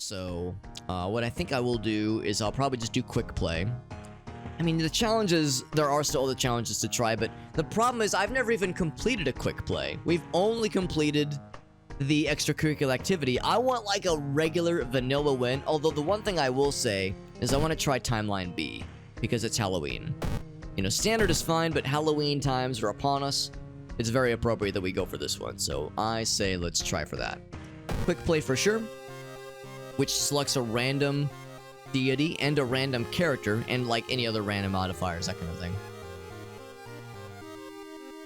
So, what I think I will do is I'll probably just do quick play. I mean, the challenges, there are still other challenges to try, but the problem is I've never even completed a quick play. We've only completed the extracurricular activity. I want like a regular vanilla win, although the one thing I will say is I want to try Timeline B, because it's Halloween. You know, standard is fine, but Halloween times are upon us. It's very appropriate that we go for this one, so I say let's try for that. Quick play for sure, which selects a random deity and a random character, and like any other random modifiers, that kind of thing.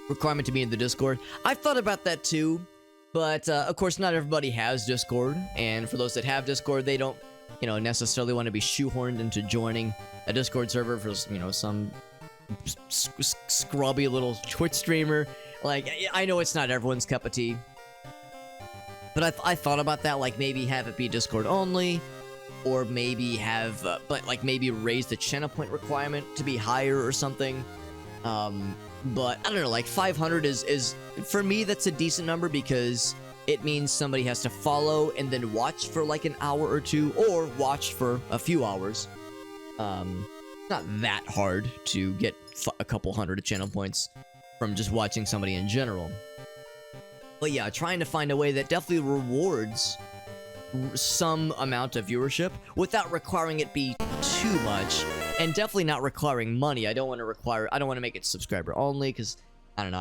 Requirement to be in the Discord. I've thought about that too, but of course not everybody has Discord, and for those that have Discord, they don't, you know, necessarily want to be shoehorned into joining a Discord server for, you know, some scrubby little Twitch streamer. Like, I know it's not everyone's cup of tea, but I thought about that, like maybe have it be Discord only, or maybe have, but like maybe raise the channel point requirement to be higher or something. But I don't know, like 500 is for me, that's a decent number because it means somebody has to follow and then watch for like an hour or two, or watch for a few hours. Not that hard to get a couple hundred channel points from just watching somebody in general. But yeah, trying to find a way that definitely rewards some amount of viewership without requiring it be too much, and definitely not requiring money. I don't want to make it subscriber only, because I don't know,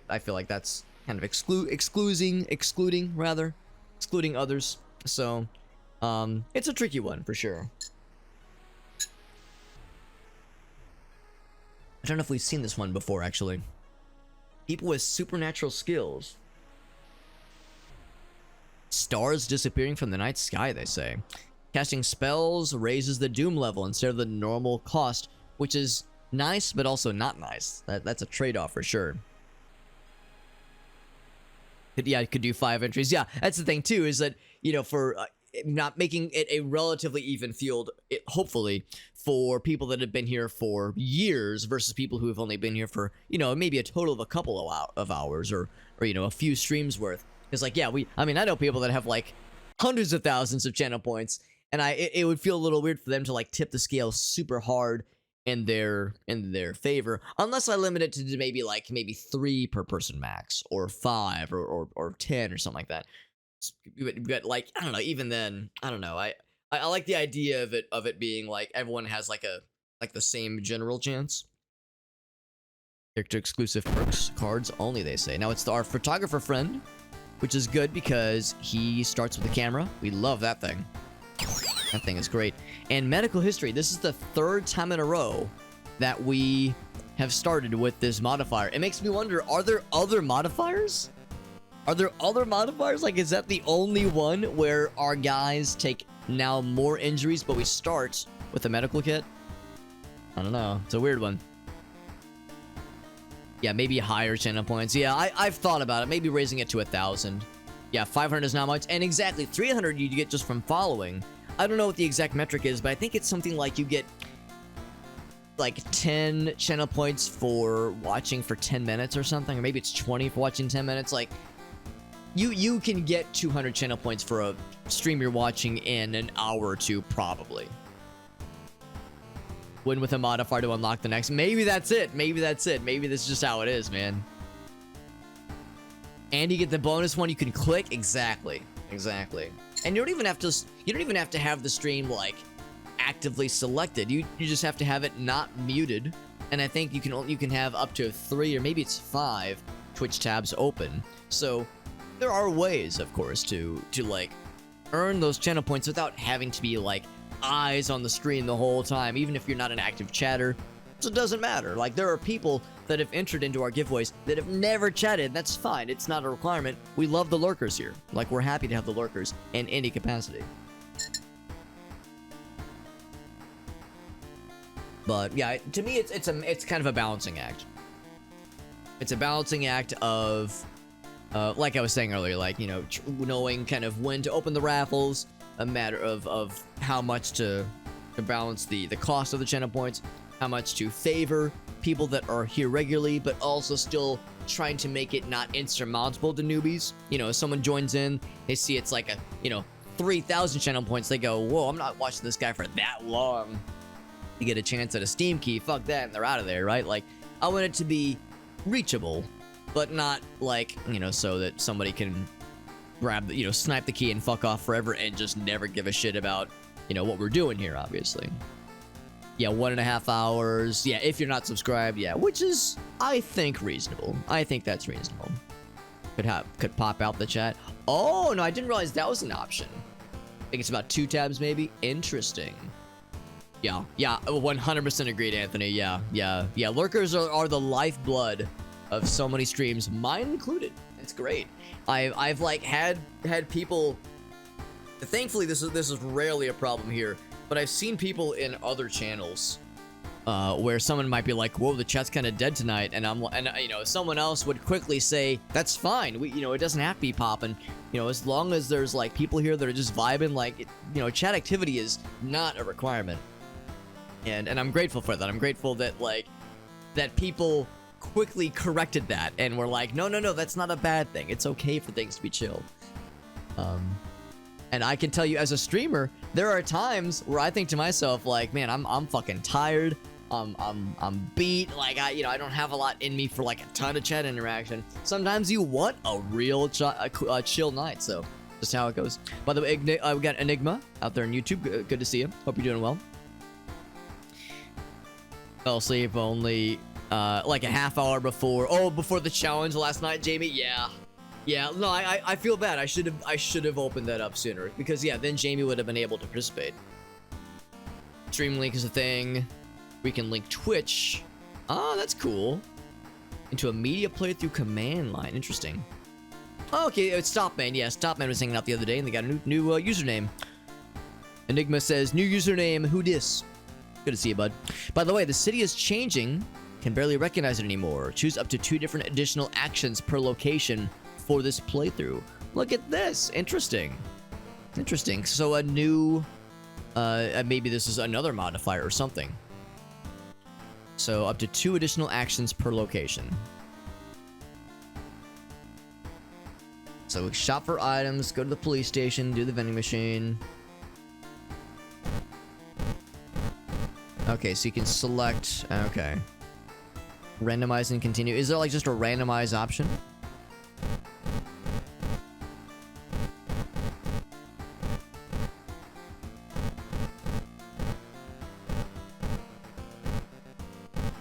I feel like that's kind of excluding others. So it's a tricky one for sure. I don't know if we've seen this one before, actually. People with supernatural skills. Stars disappearing from the night sky, they say. Casting spells raises the doom level instead of the normal cost, which is nice, but also not nice. That's a trade-off for sure. Yeah, I could do 5 entries. Yeah, that's the thing too, is that, you know, for not making it a relatively even field, hopefully, for people that have been here for years versus people who have only been here for, you know, maybe a total of a couple of hours, or you know, a few streams worth. Because like, yeah, I mean, I know people that have like hundreds of thousands of channel points, and it would feel a little weird for them to like tip the scale super hard in their favor, unless I limit it to maybe 3 per person max, or 5, or 10 or something like that. But like, I don't know, even then, I don't know, I like the idea of it being like everyone has like the same general chance. Character exclusive perks cards only, they say. Now it's our photographer friend, which is good because he starts with the camera. We love that thing. That thing is great. And medical history. This is the 3rd time in a row that we have started with this modifier. It makes me wonder, are there other modifiers? Are there other modifiers? Like, is that the only one where our guys take now more injuries, but we start with a medical kit? I don't know. It's a weird one. Yeah, maybe higher channel points. Yeah, I've thought about it. Maybe raising it to 1,000. Yeah, 500 is not much. And exactly, 300 you get just from following. I don't know what the exact metric is, but I think it's something like you get like 10 channel points for watching for 10 minutes or something. Or maybe it's 20 for watching 10 minutes. Like, you can get 200 channel points for a stream you're watching in an hour or two, probably. Win with a modifier to unlock the next. Maybe that's it. Maybe that's it. Maybe this is just how it is, man. And you get the bonus one you can click. Exactly. And you don't even have to have the stream like actively selected. You just have to have it not muted. And I think you can have up to 3 or maybe it's 5 Twitch tabs open. So there are ways, of course, to like earn those channel points without having to be like eyes on the screen the whole time, even if you're not an active chatter. So it doesn't matter. Like, there are people that have entered into our giveaways that have never chatted. That's fine. It's not a requirement. We love the lurkers here. Like, we're happy to have the lurkers in any capacity. But yeah, to me, it's kind of a balancing act. It's a balancing act of, like I was saying earlier, like, you know, knowing kind of when to open the raffles, a matter of how much to balance the cost of the channel points, how much to favor people that are here regularly, but also still trying to make it not insurmountable to newbies. You know, if someone joins in, they see it's like a, you know, 3,000 channel points, they go, whoa, I'm not watching this guy for that long. You get a chance at a Steam key, fuck that, and they're out of there, right? Like, I want it to be reachable, but not like, you know, so that somebody can grab the, you know, snipe the key and fuck off forever and just never give a shit about, you know, what we're doing here, obviously. Yeah, 1.5 hours. Yeah, if you're not subscribed, yeah, which is, I think, reasonable. I think that's reasonable. Could pop out the chat. Oh, no, I didn't realize that was an option. I think it's about 2 tabs, maybe. Interesting. Yeah, 100% agreed, Anthony. Yeah. Lurkers are the lifeblood of so many streams, mine included. It's great. I've like had people. Thankfully, this is rarely a problem here, but I've seen people in other channels where someone might be like, "Whoa, the chat's kind of dead tonight," and you know, someone else would quickly say, "That's fine. You know, it doesn't have to be popping. You know, as long as there's like people here that are just vibing, like, you know, chat activity is not a requirement." And I'm grateful for that. I'm grateful that like that people quickly corrected that and were like, no, that's not a bad thing. It's okay for things to be chill. And I can tell you, as a streamer, there are times where I think to myself, like, man, I'm fucking tired. I'm beat. Like, I don't have a lot in me for like a ton of chat interaction. Sometimes you want a real chill night. So just how it goes. By the way, we got Enigma out there on YouTube. Good to see you. Hope you're doing well. Fell asleep only like a half hour before the challenge last night, Jamie. Yeah, no, I feel bad. I should have opened that up sooner, because yeah, then Jamie would have been able to participate. Stream link is a thing. We can link Twitch. Oh, that's cool. Into a media playthrough command line. Interesting. Oh, okay, it's Stopman. Yeah, Stopman was hanging out the other day and they got a new username. Enigma says, new username, who dis? Good to see you, bud. By the way, the city is changing. Can barely recognize it anymore. Choose up to 2 different additional actions per location for this playthrough. Look at this. Interesting. So a new, maybe this is another modifier or something. So up to 2 additional actions per location. So shop for items, go to the police station, do the vending machine. Okay, so you can select, okay. Randomize and continue. Is there like just a randomize option?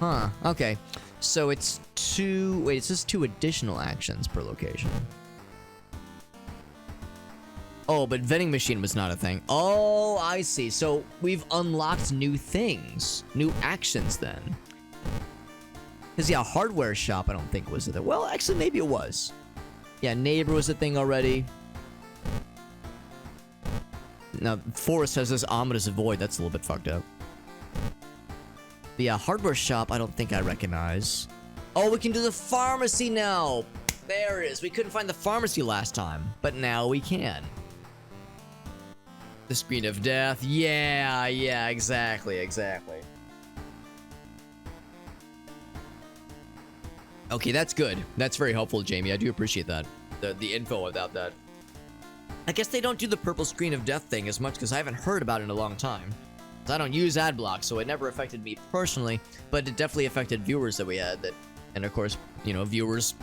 Huh, okay. So it's 2, wait, it says 2 additional actions per location. Oh, but vending machine was not a thing. Oh, I see. So we've unlocked new things, new actions then. Because yeah, hardware shop I don't think was a thing. Well, actually maybe it was. Yeah, neighbor was a thing already. Now, forest has this ominous void. That's a little bit fucked up. But yeah, hardware shop I don't think I recognize. Oh, we can do the pharmacy now. There it is. We couldn't find the pharmacy last time, but now we can. The screen of death. Yeah, exactly. Okay, that's good. That's very helpful, Jamie. I do appreciate that. The info about that. I guess they don't do the purple screen of death thing as much because I haven't heard about it in a long time. I don't use ad block, so it never affected me personally, but it definitely affected viewers that we had. And of course, you know, viewers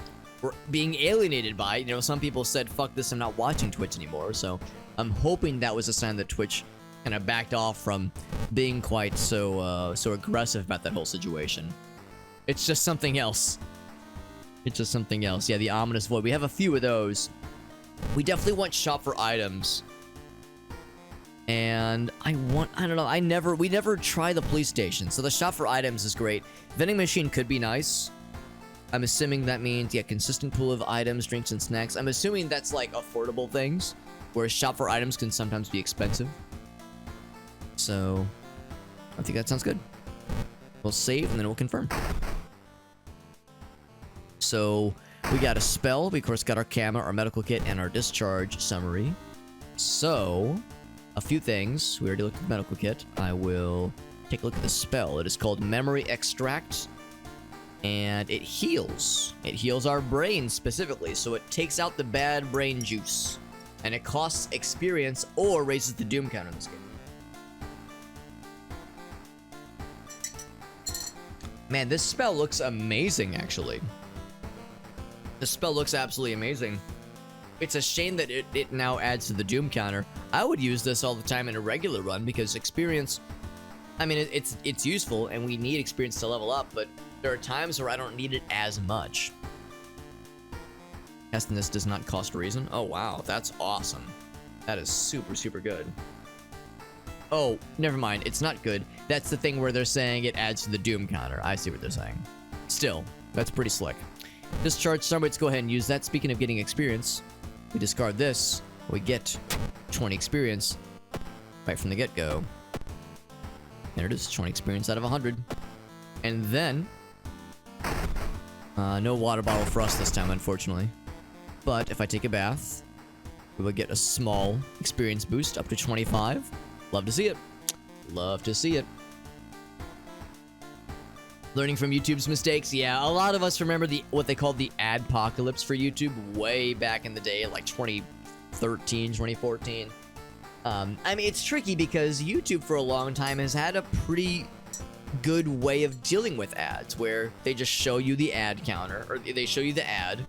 were being alienated by it. You know, some people said, fuck this, I'm not watching Twitch anymore. So I'm hoping that was a sign that Twitch kind of backed off from being quite so aggressive about that whole situation. It's just something else. Yeah, the ominous void. We have a few of those. We definitely want shop for items. And I don't know, we never try the police station, so the shop for items is great. Vending machine could be nice. I'm assuming that means, yeah, consistent pool of items, drinks, and snacks. I'm assuming that's like affordable things, whereas shop for items can sometimes be expensive. So, I think that sounds good. We'll save and then we'll confirm. So, we got a spell, we of course got our camera, our medical kit, and our discharge summary. So, a few things. We already looked at the medical kit. I will take a look at the spell. It is called Memory Extract, and it heals. It heals our brain specifically, so it takes out the bad brain juice. and it costs experience or raises the doom counter in this game. Man, this spell looks amazing, actually. This spell looks absolutely amazing. It's a shame that it now adds to the doom counter. I would use this all the time in a regular run because experience, I mean, it's useful and we need experience to level up, but there are times where I don't need it as much. Casting this does not cost reason. Oh, wow. That's awesome. That is super, super good. Oh, never mind. It's not good. That's the thing where they're saying it adds to the doom counter. I see what they're saying. Still, that's pretty slick. Discharge some. Let's go ahead and use that. Speaking of getting experience, we discard this. We get 20 experience right from the get-go. There it is. 20 experience out of 100. And then, no water bottle for us this time, unfortunately. But if I take a bath, we will get a small experience boost up to 25. Love to see it. Love to see it. Learning from YouTube's mistakes. Yeah, a lot of us remember what they called the adpocalypse for YouTube way back in the day, like 2013, 2014. I mean, it's tricky because YouTube for a long time has had a pretty good way of dealing with ads where they just show you the ad counter, or they show you the ad.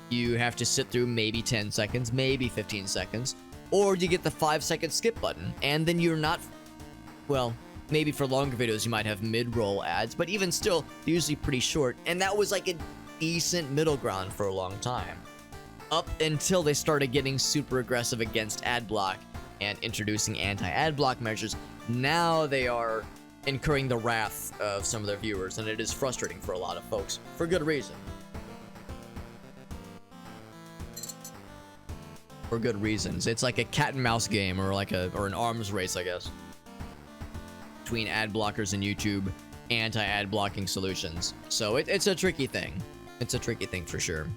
You have to sit through maybe 10 seconds, maybe 15 seconds, or you get the 5-second skip button, and then you're not, well, maybe for longer videos you might have mid-roll ads, but even still, they're usually pretty short, and that was like a decent middle ground for a long time. Up until they started getting super aggressive against ad block and introducing anti-ad block measures, now they are incurring the wrath of some of their viewers, and it is frustrating for a lot of folks, for good reason. For good reasons. It's like a cat and mouse game, or like an arms race, I guess, between ad blockers and YouTube anti-ad blocking solutions. So it's a tricky thing. It's a tricky thing for sure.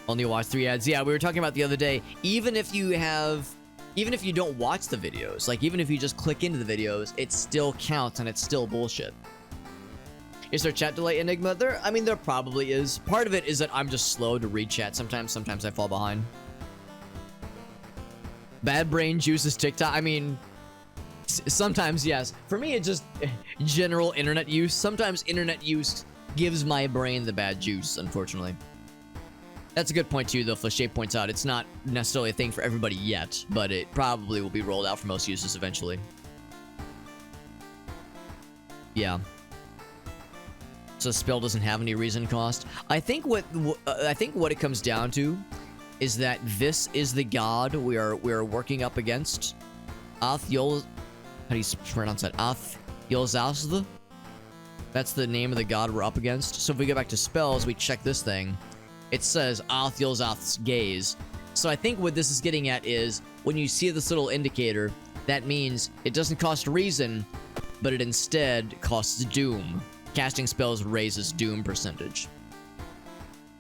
Only watch 3 ads. Yeah, we were talking about the other day. Even if you don't watch the videos, like even if you just click into the videos, it still counts and it's still bullshit. Is there chat delay, Enigma? I mean, there probably is. Part of it is that I'm just slow to read chat sometimes. Sometimes I fall behind. Bad brain juices TikTok. I mean, sometimes, yes. For me, it's just general internet use. Sometimes internet use gives my brain the bad juice, unfortunately. That's a good point, too, though. Flashay points out it's not necessarily a thing for everybody yet, but it probably will be rolled out for most users eventually. Yeah. So spell doesn't have any reason cost. I think what it comes down to is that this is the god we are working up against. How do you pronounce that? Yolzazth? That's the name of the god we're up against. So if we go back to spells, we check this thing. It says Yolzath's gaze. So I think what this is getting at is when you see this little indicator, that means it doesn't cost reason, but it instead costs doom. Casting spells raises doom percentage.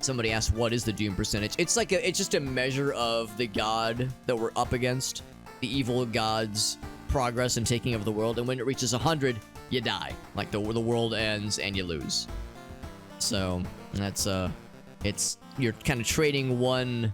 Somebody asked, what is the doom percentage? It's just a measure of the god that we're up against, the evil god's progress in taking over the world, and when it reaches 100, you die. Like the world ends and you lose. So that's you're kind of trading one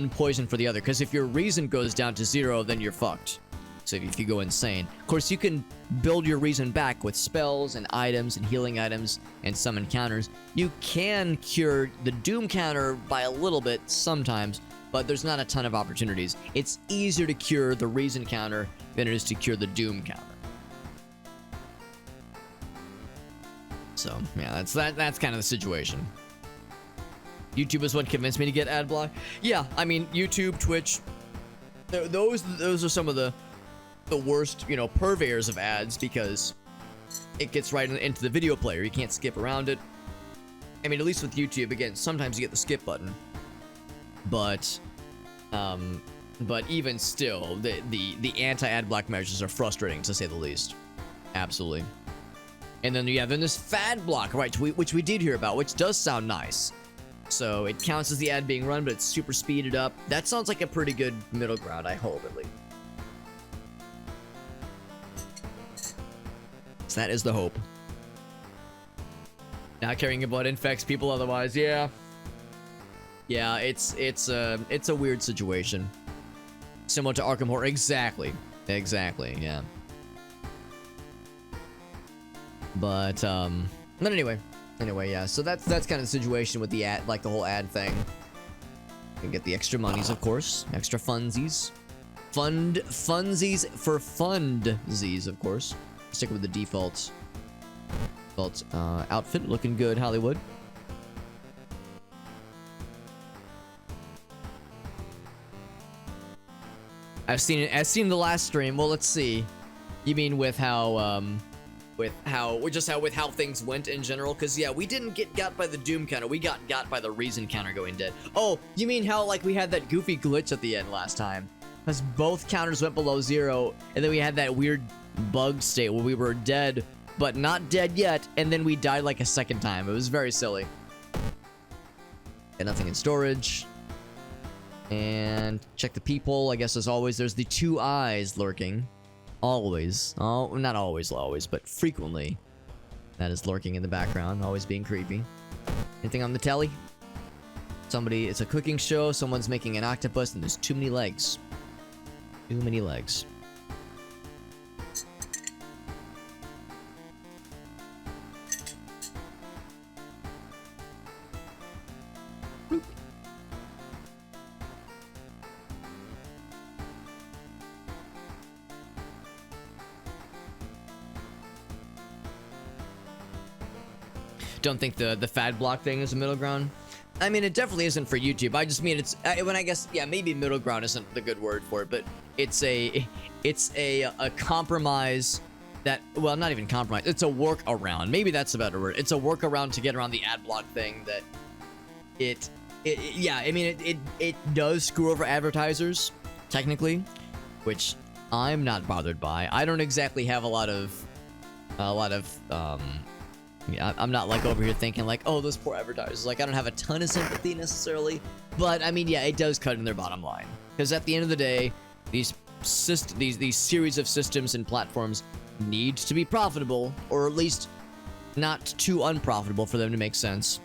poison for the other, because if your reason goes down to 0, then you're fucked. So if you go insane, of course you can build your reason back with spells and items and healing items and some encounters. You can cure the doom counter by a little bit sometimes, but there's not a ton of opportunities. It's easier to cure the reason counter than it is to cure the doom counter. So yeah, that's kind of the situation. YouTube is what convinced me to get ad block. Yeah, I mean YouTube, Twitch, those are some of the worst, purveyors of ads, because it gets right into the video player. You can't skip around it. I mean, at least with YouTube, again, sometimes you get the skip button, but even still, the anti-ad block measures are frustrating, to say the least. Absolutely. And then then this fad block, right, which we did hear about, which does sound nice. So it counts as the ad being run, but it's super speeded up. That sounds like a pretty good middle ground, I hope, at least. So that is the hope. Not carrying a blood infects people otherwise, yeah. Yeah, it's a weird situation. Similar to Arkham Horror. Exactly. Exactly, yeah. But anyway, yeah. So that's kind of the situation with the ad, like the whole ad thing. You can get the extra monies, of course, extra funsies, funsies for fundsies, of course. Stick with the default outfit, looking good, Hollywood. I've seen the last stream. Well, let's see. You mean with how things went in general? Because yeah, we didn't get got by the doom counter. We got by the reason counter going dead. Oh, you mean how like we had that goofy glitch at the end last time? Because both counters went below 0, and then we had that weird bug state where we were dead, but not dead yet, and then we died like a second time. It was very silly. Got nothing in storage. And check the people. I guess as always, there's the 2 eyes lurking. Always. Oh, not always, but frequently. That is lurking in the background, always being creepy. Anything on the telly? Somebody, it's a cooking show, someone's making an octopus, and there's too many legs. Too many legs. Don't think the fad block thing is a middle ground. I mean, it definitely isn't for YouTube. I just mean it's when I guess, yeah, maybe middle ground isn't the good word for it, but it's a compromise that, well, not even compromise. It's a workaround. Maybe that's a better word. It's a workaround to get around the ad block thing that yeah, I mean, it does screw over advertisers technically, which I'm not bothered by. I don't exactly have a lot of yeah, I'm not like over here thinking like, oh, those poor advertisers. Like, I don't have a ton of sympathy necessarily, but I mean, yeah, it does cut in their bottom line. Because at the end of the day, these series of systems and platforms need to be profitable, or at least not too unprofitable for them to make sense.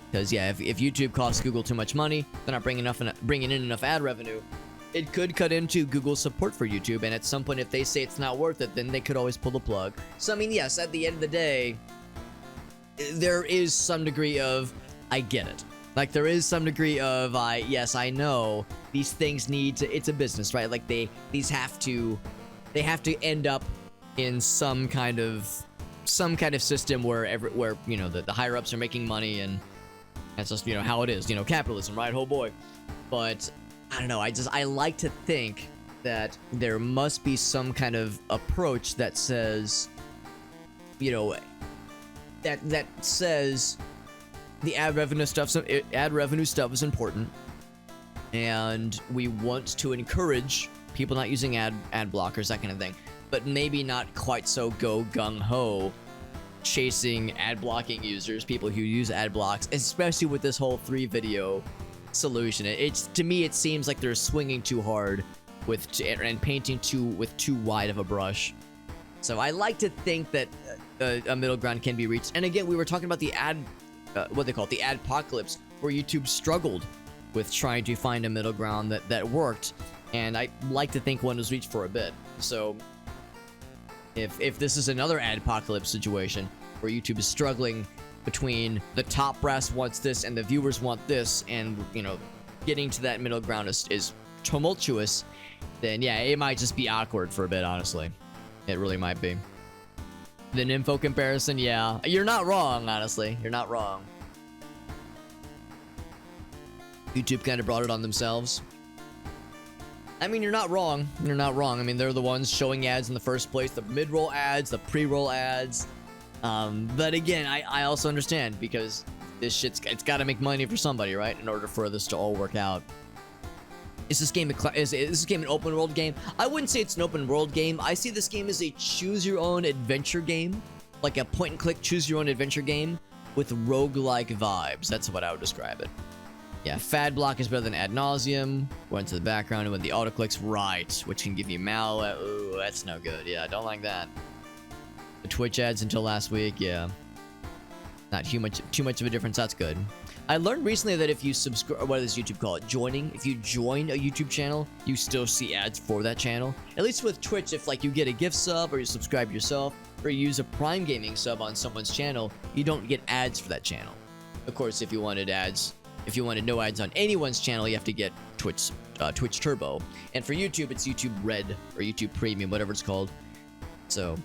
Because yeah, if YouTube costs Google too much money, they're not bringing in enough ad revenue. It could cut into Google's support for YouTube, and at some point, if they say it's not worth it, then they could always pull the plug. So I mean, yes, at the end of the day, there is some degree of, I get it. Like, there is some degree of, yes, I know these things need to, it's a business, right? Like, they have to end up in some kind of system where you know, the higher ups are making money, and that's just, you know, how it is, you know, capitalism, right? Oh boy. But I don't know, I like to think that there must be some kind of approach that says, you know, that says the ad revenue stuff is important, and we want to encourage people not using ad blockers, that kind of thing, but maybe not quite so go gung-ho chasing ad blocking users, people who use ad blocks, especially with this whole 3 video solution. It's, to me, it seems like they're swinging too hard and painting with too wide of a brush. So I like to think that a middle ground can be reached. And again, we were talking about the what they call it, the adpocalypse, where YouTube struggled with trying to find a middle ground that worked. And I like to think one was reached for a bit. So if this is another adpocalypse situation where YouTube is struggling between the top brass wants this and the viewers want this, and, you know, getting to that middle ground is tumultuous, then yeah, it might just be awkward for a bit, honestly. It really might be. The Nympho comparison, yeah. You're not wrong, honestly. You're not wrong. YouTube kind of brought it on themselves. I mean, you're not wrong. You're not wrong. I mean, they're the ones showing ads in the first place. The mid-roll ads, the pre-roll ads. But again, I also understand, because this shit's, it's got to make money for somebody, right? In order for this to all work out. Is this game an open world game? I wouldn't say it's an open world game. I see this game as a choose your own adventure game, like a point and click choose your own adventure game with roguelike vibes. That's what I would describe it. Yeah, fad block is better than ad nauseum. Went to the background and when the auto clicks right, which can give you mal. Ooh, that's no good. Yeah, I don't like that. The Twitch ads until last week, yeah. Not too much of a difference. That's good. I learned recently that if you subscribe, what does YouTube call it? Joining. If you join a YouTube channel, you still see ads for that channel. At least with Twitch, if like you get a gift sub or you subscribe yourself or you use a Prime Gaming sub on someone's channel, you don't get ads for that channel. Of course, if you wanted ads, if you wanted no ads on anyone's channel, you have to get Twitch Turbo. And for YouTube, it's YouTube Red or YouTube Premium, whatever it's called. So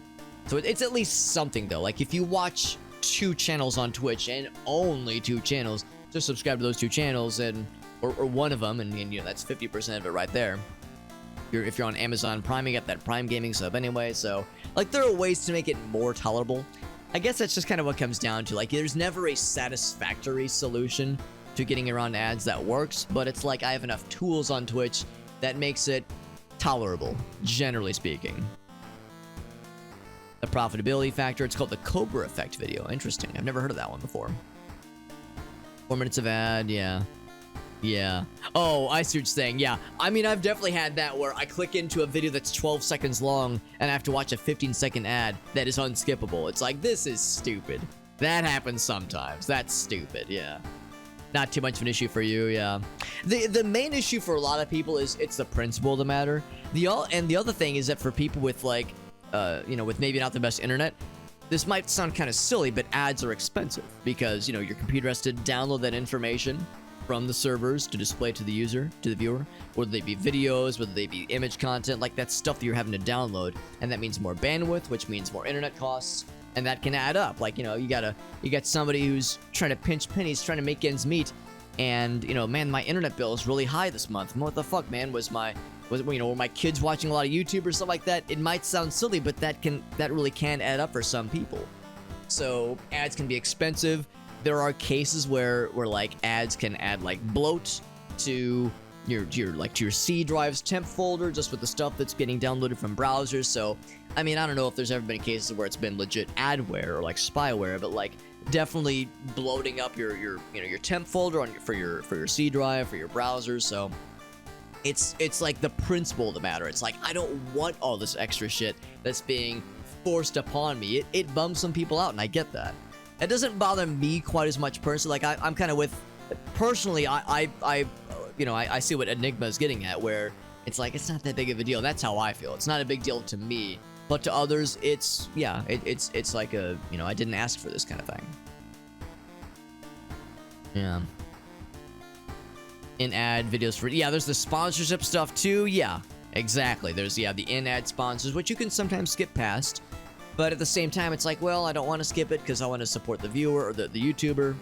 it's at least something though. Like if you watch 2 channels on Twitch and only 2 channels, just subscribe to those 2 channels and or one of them, and you know that's 50% of it right there. If you're on Amazon Prime, you get that Prime Gaming sub anyway. So like there are ways to make it more tolerable. I guess that's just kind of what comes down to. Like there's never a satisfactory solution to getting around ads that works, but it's like I have enough tools on Twitch that makes it tolerable, generally speaking. The profitability factor, it's called the Cobra effect video. Interesting. I've never heard of that one before. 4 minutes of ad, yeah. Yeah. Oh, I see what you're saying. Yeah. I mean, I've definitely had that where I click into a video that's 12 seconds long and I have to watch a 15-second ad that is unskippable. It's like, this is stupid. That happens sometimes. That's stupid, yeah. Not too much of an issue for you, yeah. The main issue for a lot of people is it's the principle of the matter. The other thing is that for people with like, you know, with maybe not the best internet, this might sound kind of silly, but ads are expensive because, you know, your computer has to download that information from the servers to display to the user, to the viewer, whether they be videos, whether they be image content, like that's stuff that you're having to download, and that means more bandwidth, which means more internet costs, and that can add up. Like, you know, you got somebody who's trying to pinch pennies, trying to make ends meet, and, you know, man, my internet bill is really high this month. What the fuck, man? Were my kids watching a lot of YouTube or stuff like that? It might sound silly, but that really can add up for some people. So ads can be expensive. There are cases where like ads can add like bloat to your C drive's temp folder just with the stuff that's getting downloaded from browsers. So I mean, I don't know if there's ever been cases where it's been legit adware or like spyware, but like definitely bloating up your temp folder for your C drive for your browsers. So it's like the principle of the matter. It's like I don't want all this extra shit that's being forced upon me. It bums some people out, and I get that. It doesn't bother me quite as much personally. Like I'm kind of with, personally, I see what Enigma is getting at, where it's like it's not that big of a deal. That's how I feel. It's not a big deal to me, but to others, it's like a, you know, I didn't ask for this kind of thing. Yeah. In-ad videos for, yeah, there's the sponsorship stuff too. Yeah, exactly. There's the in-ad sponsors, which you can sometimes skip past. But at the same time, it's like, well, I don't want to skip it because I want to support the viewer or the YouTuber.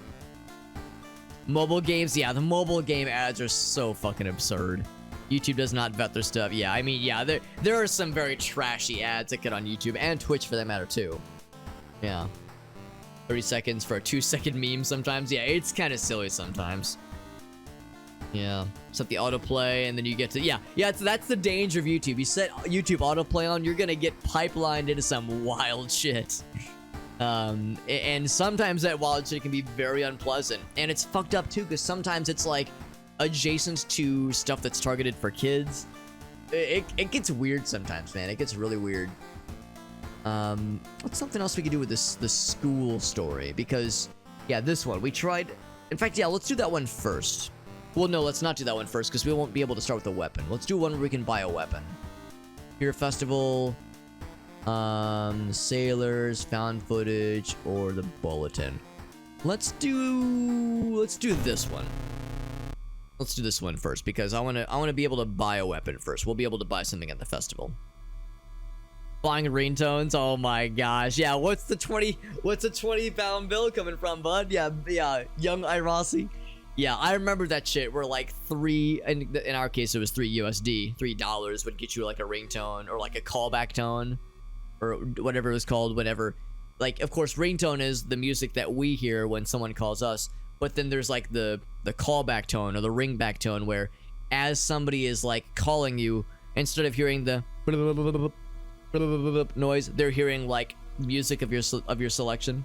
Mobile games, yeah, the mobile game ads are so fucking absurd. YouTube does not vet their stuff. Yeah, I mean, yeah, there are some very trashy ads that get on YouTube and Twitch for that matter too. Yeah. 30 seconds for a 2-second meme sometimes. Yeah, it's kind of silly sometimes. Yeah, set the autoplay, and then you get to, yeah, that's the danger of YouTube. You set YouTube autoplay on, you're gonna get pipelined into some wild shit. And sometimes that wild shit can be very unpleasant, and it's fucked up too, because sometimes it's like adjacent to stuff that's targeted for kids. It gets weird sometimes, man. It gets really weird. What's something else we could do with this school story? Because, yeah, this one, we tried, in fact, yeah, let's do that one first. Well, no, let's not do that one first, because we won't be able to start with a weapon. Let's do one where we can buy a weapon. Here, festival, sailors, found footage, or the bulletin. Let's do this one. Let's do this one first, because I wanna be able to buy a weapon first. We'll be able to buy something at the festival. Buying ringtones, oh my gosh. Yeah, what's a 20-pound bill coming from, bud? Yeah, young Irasi. Yeah, I remember that shit where like in our case it was $3 $3 would get you like a ringtone or like a callback tone or whatever it was called, whatever. Like, of course, ringtone is the music that we hear when someone calls us, but then there's like the callback tone or the ringback tone where as somebody is like calling you, instead of hearing the noise, they're hearing like music of your selection.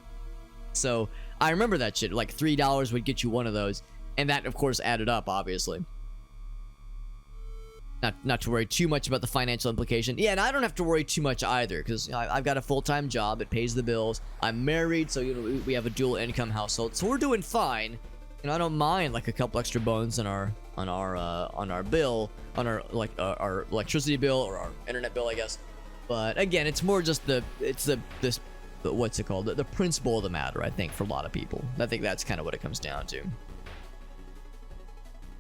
So I remember that shit. Like $3 would get you one of those. And that, of course, added up, obviously. Not to worry too much about the financial implication. Yeah, and I don't have to worry too much either, because I've got a full-time job. It pays the bills. I'm married, so, you know, we have a dual income household. So we're doing fine. You know, I don't mind like a couple extra bones on our bill, on our our electricity bill or our internet bill, I guess. But again, it's more just this what's it called? The principle of the matter, I think, for a lot of people. I think that's kind of what it comes down to.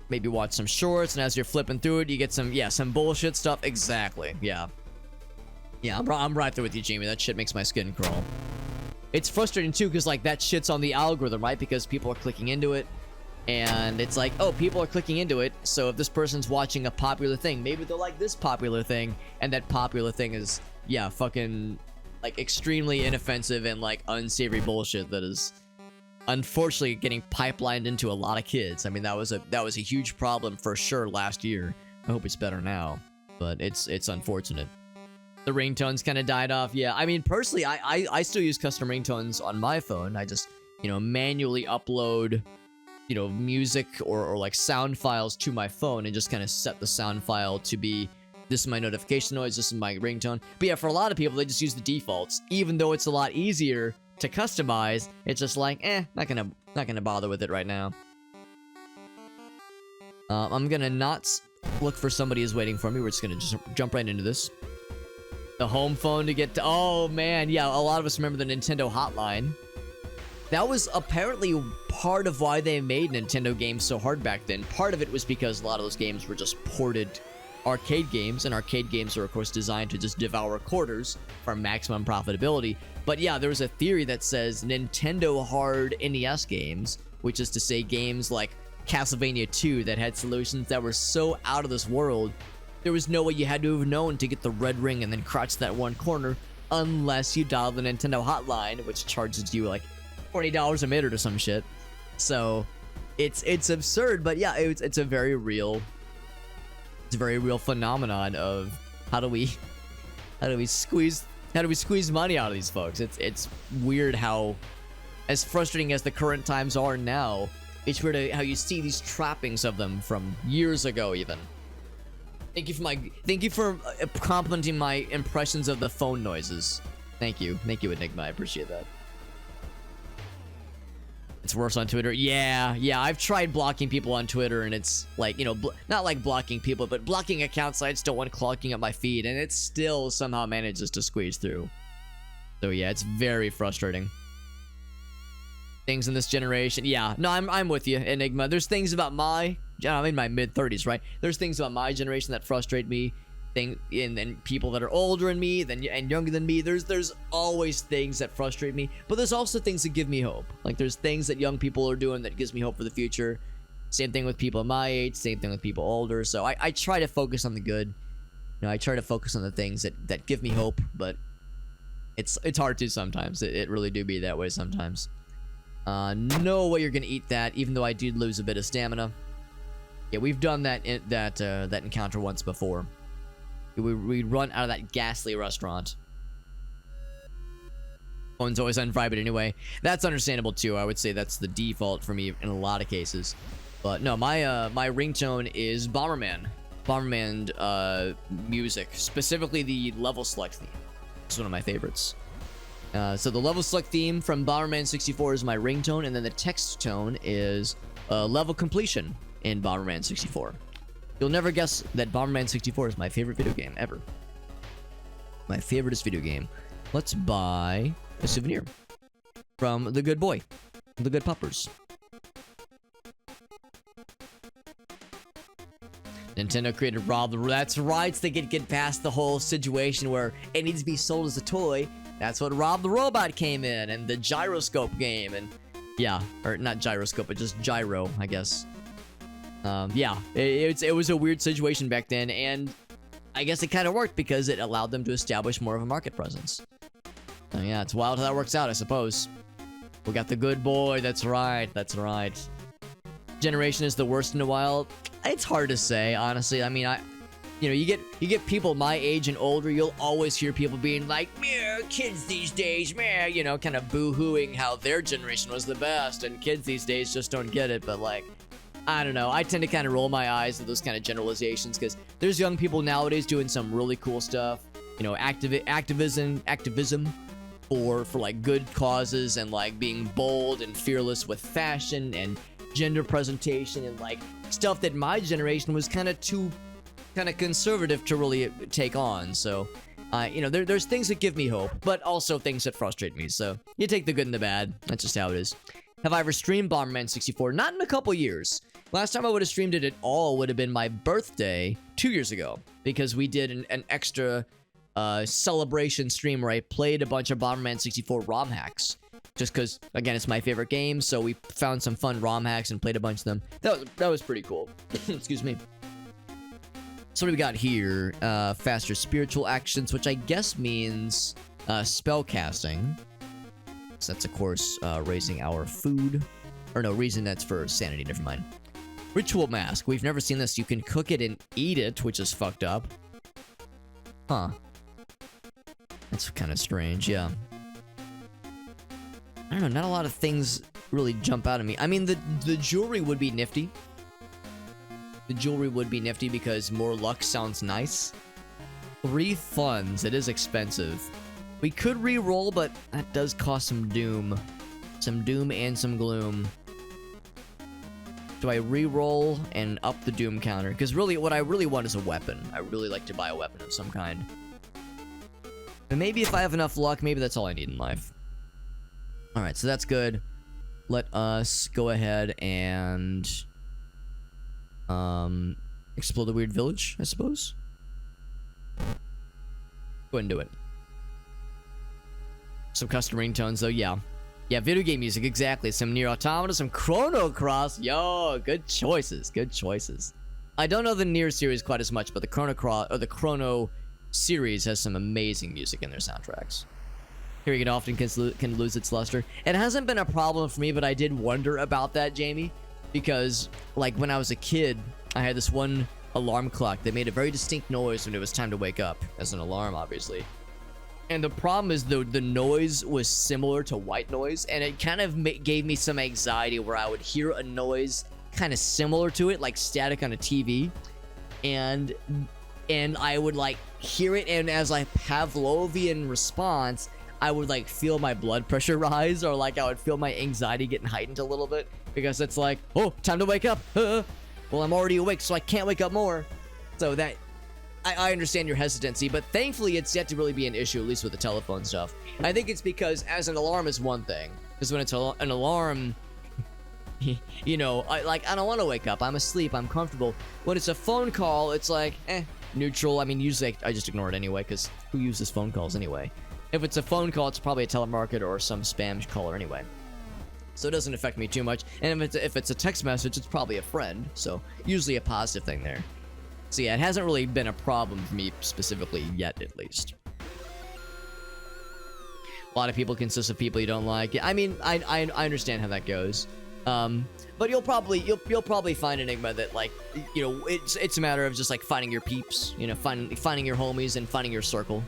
Maybe watch some shorts, and as you're flipping through it, you get some bullshit stuff. Exactly. Yeah, I'm right there with you, Jamie. That shit makes my skin crawl. It's frustrating too, because like that shit's on the algorithm, right? Because people are clicking into it, and it's like, oh, people are clicking into it, so if this person's watching a popular thing, maybe they'll like this popular thing, and that popular thing is, yeah, fucking like extremely inoffensive and like unsavory bullshit that is unfortunately getting pipelined into a lot of kids. I mean, that was a huge problem for sure last year. I hope it's better now, but it's unfortunate. The ringtones kind of died off. Yeah, I mean, personally, I still use custom ringtones on my phone. I just, you know, manually upload, you know, music or like sound files to my phone and just kind of set the sound file to be, this is my notification noise, this is my ringtone. But yeah, for a lot of people, they just use the defaults. Even though it's a lot easier to customize, it's just like, not gonna bother with it right now. I'm gonna not look for somebody who's waiting for me. We're just gonna jump right into this. The home phone to get to, oh man, yeah, a lot of us remember the Nintendo hotline. That was apparently part of why they made Nintendo games so hard back then. Part of it was because a lot of those games were just ported arcade games, and arcade games are of course designed to just devour quarters for maximum profitability. But yeah, there was a theory that says Nintendo hard NES games, which is to say games like Castlevania 2 that had solutions that were so out of this world, there was no way you had to have known to get the red ring and then crouch that one corner unless you dial the Nintendo hotline, which charges you like $20 a minute or some shit. So it's absurd, but yeah, it's a very real phenomenon of how do we squeeze money out of these folks. It's weird how, as frustrating as the current times are now, it's weird how you see these trappings of them from years ago even. Thank you for complimenting my impressions of the phone noises. Thank you, Enigma. I appreciate that. It's worse on Twitter. Yeah, I've tried blocking people on Twitter, and it's like, you know, not like blocking people, but blocking accounts I just don't want clogging up my feed, and it still somehow manages to squeeze through. So yeah, it's very frustrating. Things in this generation. Yeah, no, I'm with you, Enigma. There's things about I'm in my mid-30s, right? There's things about my generation that frustrate me. And people that are older than me and younger than me, there's always things that frustrate me, but there's also things that give me hope. Like there's things that young people are doing that gives me hope for the future. Same thing with people my age, same thing with people older. So I try to focus on the good. You know, I try to focus on the things that give me hope, but it's hard to sometimes. It really do be that way sometimes. No way you're gonna eat that, even though I did lose a bit of stamina. Yeah, we've done that encounter once before. We run out of that ghastly restaurant. Phone's always on vibrate anyway. That's understandable too. I would say that's the default for me in a lot of cases. But no, my ringtone is Bomberman. Bomberman music, specifically the level select theme. It's one of my favorites. So the level select theme from Bomberman 64 is my ringtone, and then the text tone is level completion in Bomberman 64. You'll never guess that Bomberman 64 is my favorite video game ever. My favoriteest video game. Let's buy a souvenir from the good boy, the good puppers. Nintendo created Rob the... That's right, so they could get past the whole situation where it needs to be sold as a toy. That's what Rob the Robot came in, and the gyroscope game, and yeah, or not gyroscope, but just gyro, I guess. Yeah, it was a weird situation back then, and I guess it kind of worked because it allowed them to establish more of a market presence. So yeah, it's wild how that works out, I suppose. We got the good boy, that's right. Generation is the worst in a while. It's hard to say, honestly. I mean, you know, you get people my age and older, you'll always hear people being like, "Meh, kids these days, meh," you know, kind of boo-hooing how their generation was the best, and kids these days just don't get it, but like, I don't know. I tend to kind of roll my eyes at those kind of generalizations because there's young people nowadays doing some really cool stuff. You know, activism for like good causes and like being bold and fearless with fashion and gender presentation and like stuff that my generation was kind of too conservative to really take on. So you know, there's things that give me hope, but also things that frustrate me. So you take the good and the bad. That's just how it is. Have I ever streamed Bomberman 64? Not in a couple years. Last time I would have streamed it at all would have been my birthday 2 years ago, because we did an extra celebration stream where I played a bunch of Bomberman 64 ROM hacks. Just because, again, it's my favorite game, so we found some fun ROM hacks and played a bunch of them. That was pretty cool. Excuse me. So what do we got here? Faster spiritual actions, which I guess means spell casting. So that's, of course, raising our food. Or no, reason that's for sanity, never mind. Ritual mask. We've never seen this. You can cook it and eat it, which is fucked up. Huh. That's kind of strange, yeah. I don't know, not a lot of things really jump out at me. I mean, the jewelry would be nifty. The jewelry would be nifty because more luck sounds nice. 3 funds. It is expensive. We could re-roll, but that does cost some doom. Some doom and some gloom. Do I re-roll and up the doom counter? Because really, what I really want is a weapon. I really like to buy a weapon of some kind. And maybe if I have enough luck, maybe that's all I need in life. Alright, so that's good. Let us go ahead and explore the weird village, I suppose. Go ahead and do it. Some custom ringtones, though, yeah. Yeah, video game music, exactly. Some Nier Automata, some Chrono Cross. Yo, good choices, good choices. I don't know the Nier series quite as much, but the Chrono series has some amazing music in their soundtracks. Hearing it often can lose its luster. It hasn't been a problem for me, but I did wonder about that, Jamie. Because, like, when I was a kid, I had this one alarm clock that made a very distinct noise when it was time to wake up. As an alarm, obviously. And the problem is the noise was similar to white noise, and it kind of gave me some anxiety where I would hear a noise kind of similar to it, like static on a TV, and I would like hear it, and as a Pavlovian response, I would like feel my blood pressure rise, or like I would feel my anxiety getting heightened a little bit, because it's like, oh, time to wake up. Well, I'm already awake, so I can't wake up more. So that I understand your hesitancy, but thankfully it's yet to really be an issue, at least with the telephone stuff. I think it's because as an alarm is one thing, because when it's an alarm, you know, I don't want to wake up. I'm asleep. I'm comfortable. When it's a phone call, it's like, neutral. I mean, usually I just ignore it anyway, because who uses phone calls anyway? If it's a phone call, it's probably a telemarketer or some spam caller anyway. So it doesn't affect me too much. And if it's a text message, it's probably a friend. So usually a positive thing there. So yeah, it hasn't really been a problem for me specifically yet, at least. A lot of people consist of people you don't like. I mean, I understand how that goes. But you'll probably find Enigma that, like, you know, it's a matter of just like finding your peeps, you know, finding your homies and finding your circle.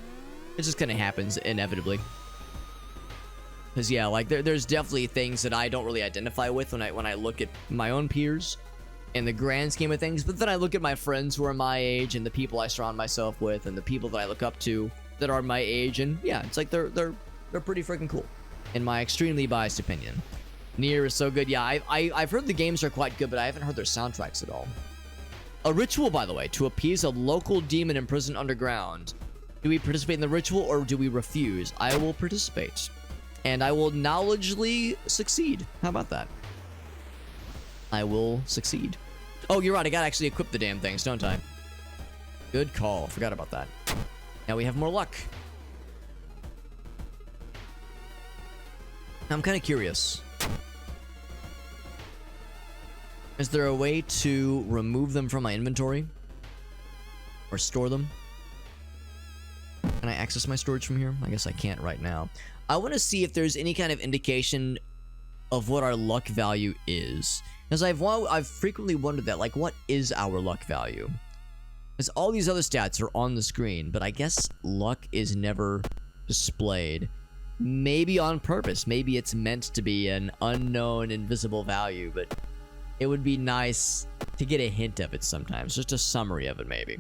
It just kind of happens inevitably. Because yeah, like there's definitely things that I don't really identify with when I look at my own peers in the grand scheme of things, but then I look at my friends who are my age and the people I surround myself with and the people that I look up to that are my age, and yeah, it's like they're pretty freaking cool, in my extremely biased opinion. Nier is so good. Yeah, I've heard the games are quite good, but I haven't heard their soundtracks at all. A ritual, by the way, to appease a local demon imprisoned underground. Do we participate in the ritual or do we refuse? I will participate. And I will knowledgeably succeed. How about that? I will succeed. Oh, you're right. I gotta actually equip the damn things, don't I? Good call. Forgot about that. Now we have more luck. I'm kind of curious. Is there a way to remove them from my inventory? Or store them? Can I access my storage from here? I guess I can't right now. I want to see if there's any kind of indication of what our luck value is. Because I've frequently wondered that, like, what is our luck value? Because all these other stats are on the screen, but I guess luck is never displayed. Maybe on purpose. Maybe it's meant to be an unknown, invisible value, but it would be nice to get a hint of it sometimes. Just a summary of it, maybe.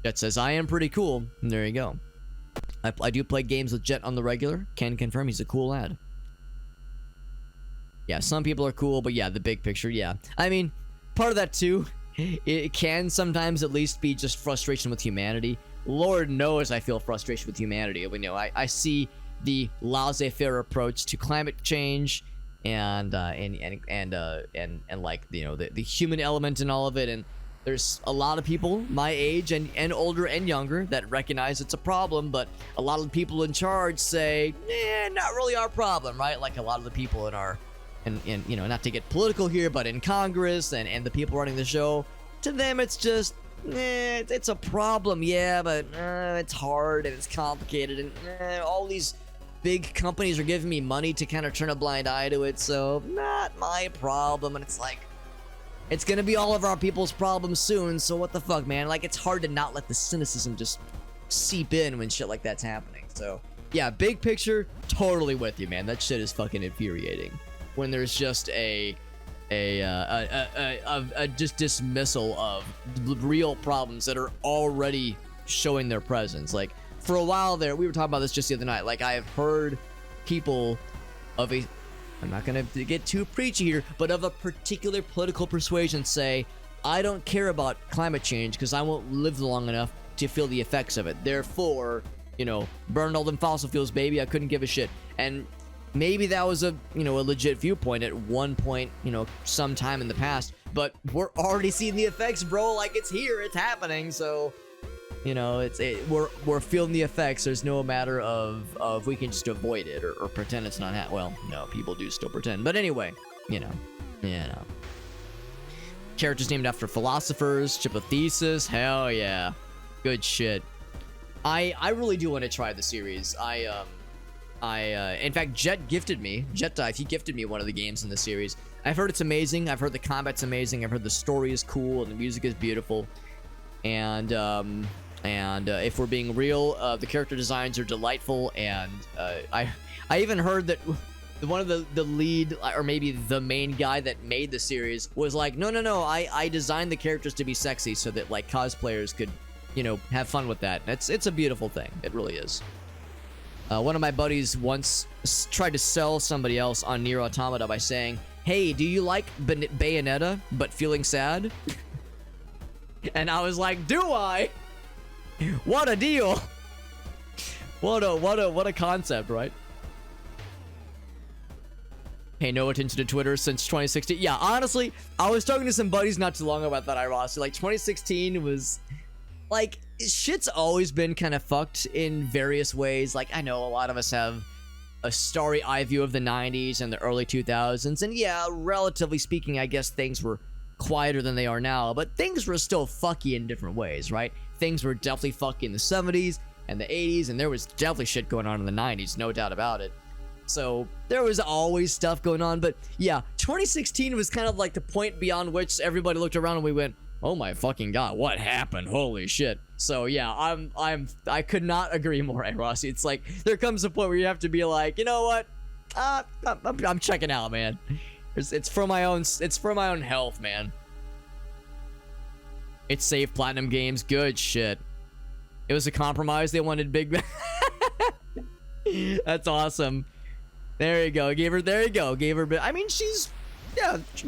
Jet says, I am pretty cool. And there you go. I do play games with Jet on the regular. Can confirm he's a cool lad. Yeah, some people are cool, but yeah, the big picture, yeah. I mean, part of that too, it can sometimes at least be just frustration with humanity. Lord knows I feel frustration with humanity. You know, I see the laissez-faire approach to climate change and like, you know, the human element in all of it, and there's a lot of people my age and older and younger that recognize it's a problem, but a lot of the people in charge say, not really our problem, right? Like a lot of the people in our, and you know, not to get political here, but in Congress and the people running the show, to them it's just, it's a problem, yeah, but it's hard and it's complicated, and all these big companies are giving me money to kind of turn a blind eye to it, so not my problem. And it's like, it's gonna be all of our people's problems soon, so what the fuck, man? Like, it's hard to not let the cynicism just seep in when shit like that's happening. So yeah, big picture, totally with you, man. That shit is fucking infuriating when there's just a just dismissal of real problems that are already showing their presence. Like, for a while there, we were talking about this just the other night, like, I have heard people of a, I'm not gonna get too preachy here, but of a particular political persuasion say, I don't care about climate change because I won't live long enough to feel the effects of it. Therefore, you know, burn all them fossil fuels, baby. I couldn't give a shit. And maybe that was a, you know, a legit viewpoint at one point, you know, sometime in the past, but we're already seeing the effects, bro. Like, it's here, it's happening. So, you know, we're feeling the effects. There's no matter of we can just avoid it or pretend it's not happening. Well, no, people do still pretend. But anyway, you know. Characters named after philosophers, chip a thesis. Hell yeah. Good shit. I really do want to try the series. In fact, Jet Dive, he gifted me one of the games in the series. I've heard it's amazing. I've heard the combat's amazing. I've heard the story is cool and the music is beautiful. And if we're being real, the character designs are delightful. And I even heard that one of the lead, or maybe the main guy that made the series, was like, no, I designed the characters to be sexy so that, like, cosplayers could, you know, have fun with that. It's a beautiful thing. It really is. One of my buddies once tried to sell somebody else on Nier Automata by saying, hey, do you like Bayonetta but feeling sad? And I was like, do I? What a deal. What a concept, right? Pay no attention to Twitter since 2016. Yeah, honestly, I was talking to some buddies not too long about that, ironically. Like, 2016 was, like, shit's always been kind of fucked in various ways. Like, I know a lot of us have a starry eye view of the 90s and the early 2000s. And yeah, relatively speaking, I guess things were quieter than they are now, but things were still fucky in different ways, right? Things were definitely fucky in the 70s and the 80s, and there was definitely shit going on in the 90s, no doubt about it. So there was always stuff going on, but yeah, 2016 was kind of like the point beyond which everybody looked around and we went, oh my fucking god, what happened? Holy shit. So yeah, I could not agree more, Rossi. It's like there comes a point where you have to be like, you know what? I'm checking out, man. It's for my own health, man. It saved Platinum Games. Good shit. It was a compromise. They wanted big. That's awesome. There you go. Gave her. I mean, she's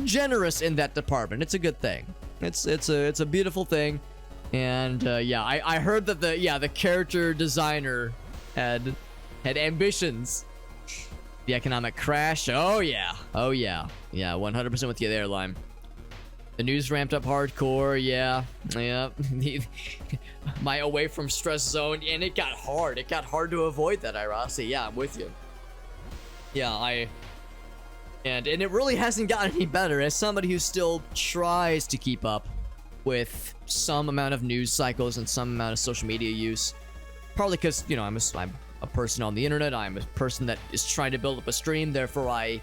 generous in that department. It's a good thing. It's a beautiful thing. And yeah, I heard that the character designer had ambitions. The economic crash. Oh yeah. 100% with you there, Lime. The news ramped up hardcore. Yeah. My away from stress zone, and it got hard. It got hard to avoid that, Irasi. Yeah, I'm with you. Yeah, and it really hasn't gotten any better. As somebody who still tries to keep up with some amount of news cycles and some amount of social media use, partly because, you know, I'm a person on the internet. I'm a person that is trying to build up a stream. Therefore, I,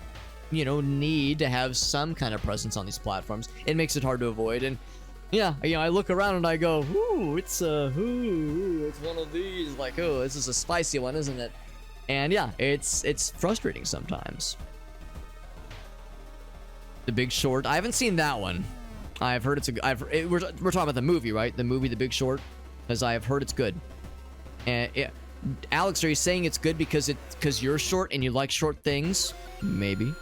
you know, need to have some kind of presence on these platforms. It makes it hard to avoid. And yeah, you know, I look around and I go, it's one of these. Like, oh, this is a spicy one, isn't it? And yeah, it's frustrating sometimes. The Big Short. I haven't seen that one. I've heard we're talking about the movie, right? The movie The Big Short, because I've heard it's good. And Alex, are you saying it's good because you're short and you like short things? Maybe.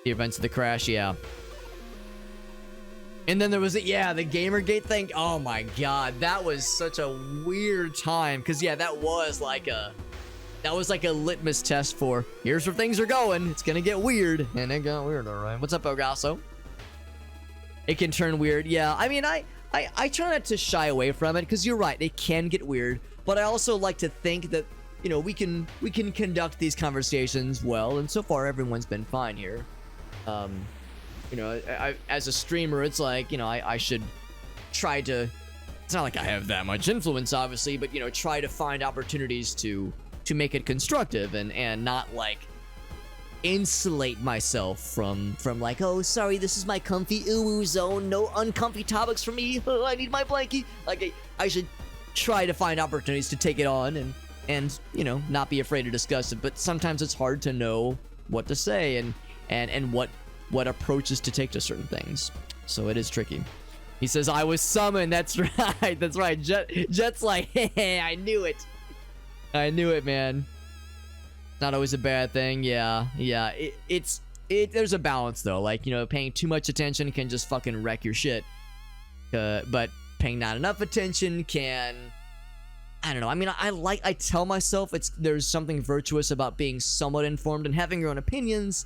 The events of the crash, yeah. And then there was, the Gamergate thing. Oh my god, that was such a weird time. Because, yeah, that was like a litmus test for, here's where things are going. It's going to get weird. And it got weird, all right. What's up, Elgaso? It can turn weird. Yeah, I mean, I try not to shy away from it, because you're right, it can get weird. But I also like to think that, you know, we can conduct these conversations well. And so far, everyone's been fine here. You know, as a streamer, it's like, you know, I should try to, it's not like I have that much influence, obviously, but, you know, try to find opportunities to make it constructive and not, like, insulate myself from like, oh, sorry, this is my comfy ooh zone, no uncomfy topics for me, oh, I need my blankie. Like, I should try to find opportunities to take it on and, you know, not be afraid to discuss it, but sometimes it's hard to know what to say and what approaches to take to certain things. So it is tricky. He says, I was summoned. That's right. That's right. Jet's like, hey, I knew it. I knew it, man. Not always a bad thing. Yeah. There's a balance, though. Like, you know, paying too much attention can just fucking wreck your shit. But paying not enough attention can, I don't know. I mean, I tell myself there's something virtuous about being somewhat informed and having your own opinions,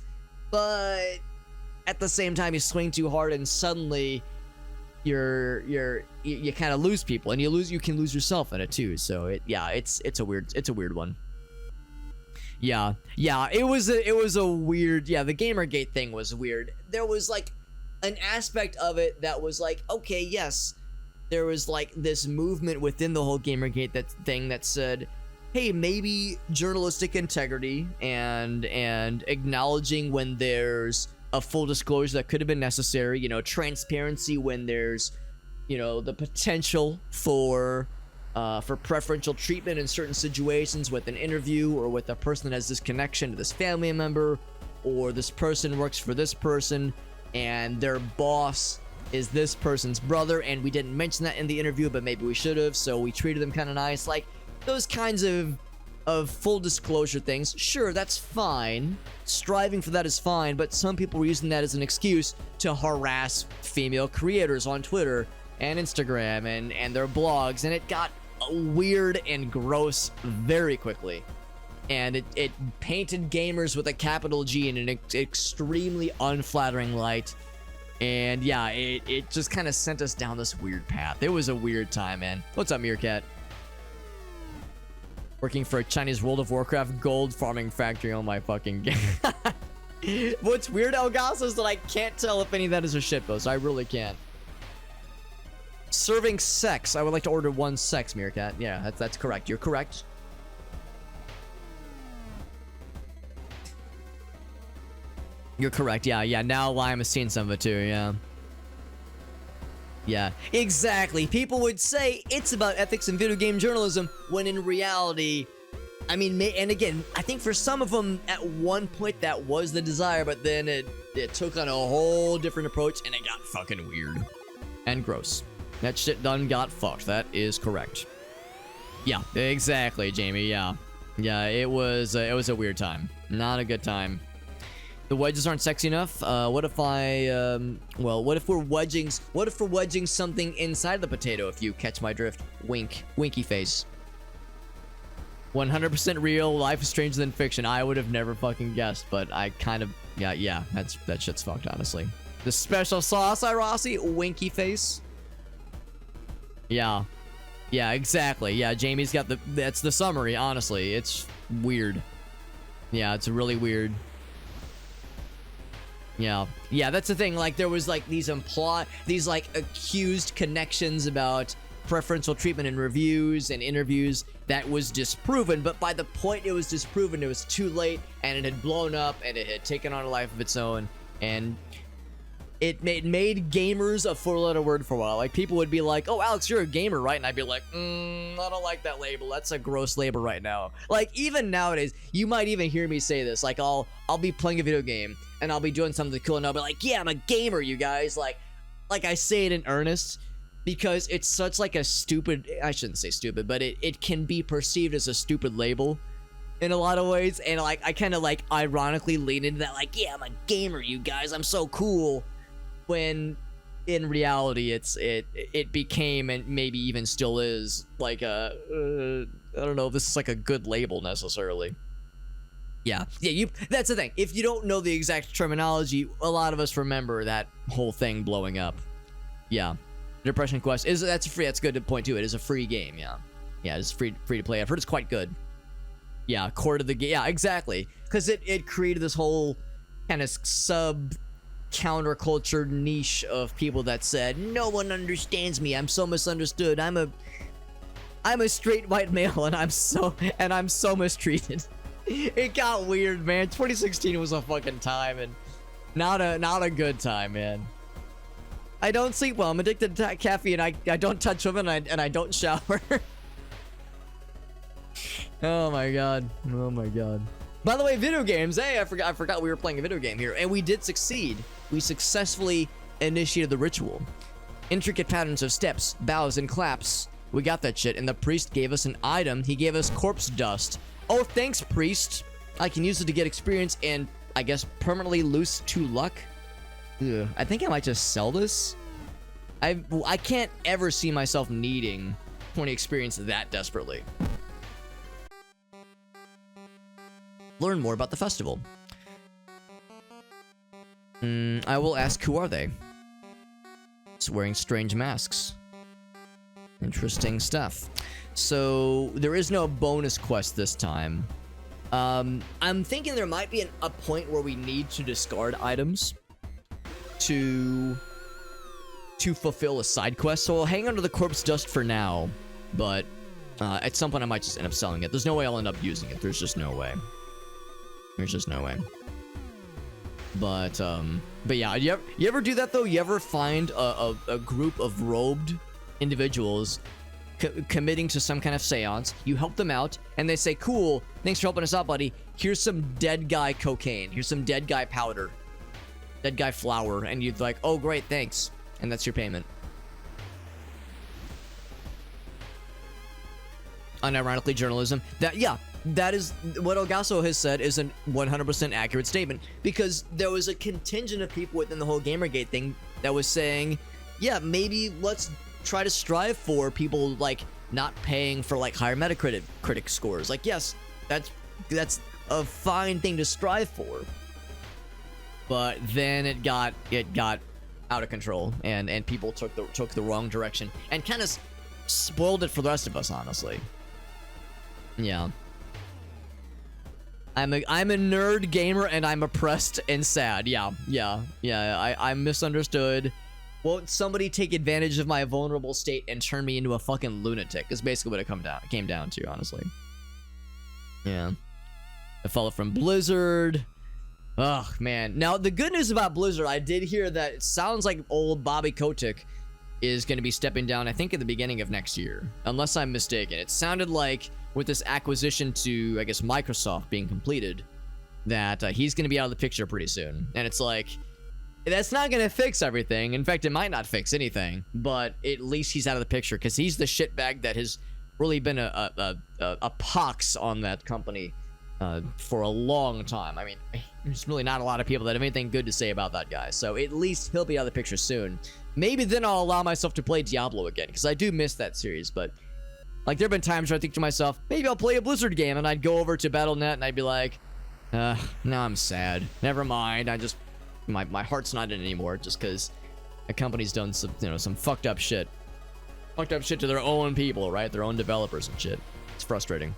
but at the same time, you swing too hard and suddenly you kind of lose people, and you can lose yourself in it too. So it's a weird one. Yeah, it was a weird, the Gamergate thing was weird. There was like an aspect of it that was like, okay, yes, there was like this movement within the whole Gamergate thing that said, hey, maybe journalistic integrity and acknowledging when there's a full disclosure that could have been necessary, you know, transparency when there's, you know, the potential for preferential treatment in certain situations with an interview or with a person that has this connection to this family member, or this person works for this person and their boss is this person's brother, and we didn't mention that in the interview, but maybe we should have, so we treated them kind of nice. Like, those kinds of full disclosure things, sure, that's fine. Striving for that is fine, but some people were using that as an excuse to harass female creators on Twitter and Instagram and their blogs, and it got weird and gross very quickly. And it painted gamers with a capital G in an extremely unflattering light. And yeah, it just kind of sent us down this weird path. It was a weird time, man. What's up, Meerkat? Working for a Chinese World of Warcraft gold farming factory on my fucking game. What's weird, Elgaso, is that I can't tell if any of that is a shitpost. I really can't. Serving sex. I would like to order 1 sex, Meerkat. Yeah, that's correct. You're correct. You're correct. Yeah. Now Lime has seen some of it too. Yeah. Yeah, exactly. People would say it's about ethics and video game journalism, when in reality, I mean, and again, I think for some of them, at one point that was the desire, but then it took on a whole different approach, and it got fucking weird and gross. That shit done got fucked. That is correct. Yeah, exactly, Jamie. Yeah, it was a weird time. Not a good time. The wedges aren't sexy enough. What if we're wedging something inside the potato, if you catch my drift? Wink. Winky face. 100% real. Life is stranger than fiction. I would have never fucking guessed, but I kind of, yeah, that shit's fucked, honestly. The special sauce, Rossi. Winky face. Yeah, exactly. Yeah, Jamie's got that's the summary, honestly. It's weird. Yeah, it's really weird. Yeah, that's the thing. Like, there was like these like accused connections about preferential treatment in reviews and interviews that was disproven, but by the point it was disproven, it was too late, and it had blown up, and it had taken on a life of its own, and it made gamers a four-letter word for a while. Like, people would be like, oh, Alex, you're a gamer, right? And I'd be like, I don't like that label. That's a gross label right now. Like, even nowadays, you might even hear me say this. Like, I'll be playing a video game, and I'll be doing something cool, and I'll be like, yeah, I'm a gamer, you guys. Like I say it in earnest, because it's such like a stupid, I shouldn't say stupid, but it can be perceived as a stupid label. in a lot of ways, and like I kind of like ironically lean into that, like, yeah, I'm a gamer, you guys, I'm so cool, when in reality it became, and maybe even still is, like a I don't know if this is like a good label necessarily. Yeah, that's the thing. If you don't know the exact terminology, a lot of us remember that whole thing blowing up. Yeah, Depression Quest that's free. That's a good point too. It is a free game. Yeah, it's free to play. I've heard it's quite good. Yeah, core to the game. Yeah, exactly. Because it created this whole kind of sub counterculture niche of people that said, no one understands me. I'm so misunderstood. I'm a straight white male, and I'm so mistreated. It got weird, man. 2016 was a fucking time, and not a good time, man. I don't sleep well. I'm addicted to caffeine. I don't touch women, and I don't shower. Oh my god. Oh my god. By the way, video games. Hey, I forgot we were playing a video game here, and we did succeed. We successfully initiated the ritual. Intricate patterns of steps, bows, and claps. We got that shit, and the priest gave us an item. He gave us corpse dust. Oh, thanks, priest. I can use it to get experience and, I guess, permanently lose 2 luck. Ugh, I think I might just sell this. I can't ever see myself needing 20 experience that desperately. Learn more about the festival. I will ask, who are they? It's wearing strange masks. Interesting stuff. So there is no bonus quest this time. I'm thinking there might be a point where we need to discard items to fulfill a side quest. So I'll hang on to the corpse dust for now, but at some point I might just end up selling it. There's no way I'll end up using it. There's just no way. There's just no way. But yeah, you ever do that though? You ever find a group of robed individuals committing to some kind of seance, you help them out, and they say, cool, thanks for helping us out, buddy. Here's some dead guy cocaine. Here's some dead guy powder. Dead guy flour. And you're like, oh, great, thanks. And that's your payment. Unironically, journalism. That is what Elgaso has said is a 100% accurate statement, because there was a contingent of people within the whole Gamergate thing that was saying, yeah, maybe let's try to strive for people like not paying for like higher Metacritic scores. Like, yes, that's a fine thing to strive for. But then it got out of control, and people took the wrong direction and kind of spoiled it for the rest of us, honestly. Yeah. I'm a nerd gamer, and I'm oppressed and sad. Yeah. I'm misunderstood. Won't somebody take advantage of my vulnerable state and turn me into a fucking lunatic? Is basically what it came down to, honestly. Yeah. I follow from Blizzard. Ugh, man. Now, the good news about Blizzard, I did hear that it sounds like old Bobby Kotick is going to be stepping down, I think, at the beginning of next year. Unless I'm mistaken. It sounded like with this acquisition to, I guess, Microsoft being completed, that he's going to be out of the picture pretty soon. And it's like, that's not going to fix everything. In fact, it might not fix anything. But at least he's out of the picture, because he's the shitbag that has really been a pox on that company for a long time. I mean, there's really not a lot of people that have anything good to say about that guy. So at least he'll be out of the picture soon. Maybe then I'll allow myself to play Diablo again, because I do miss that series. But like, there have been times where I think to myself, maybe I'll play a Blizzard game, and I'd go over to Battle.net and I'd be like, now I'm sad. Never mind. I just my heart's not in it anymore, just because the company's done some, some fucked up shit. Fucked up shit to their own people, right? Their own developers and shit. It's frustrating.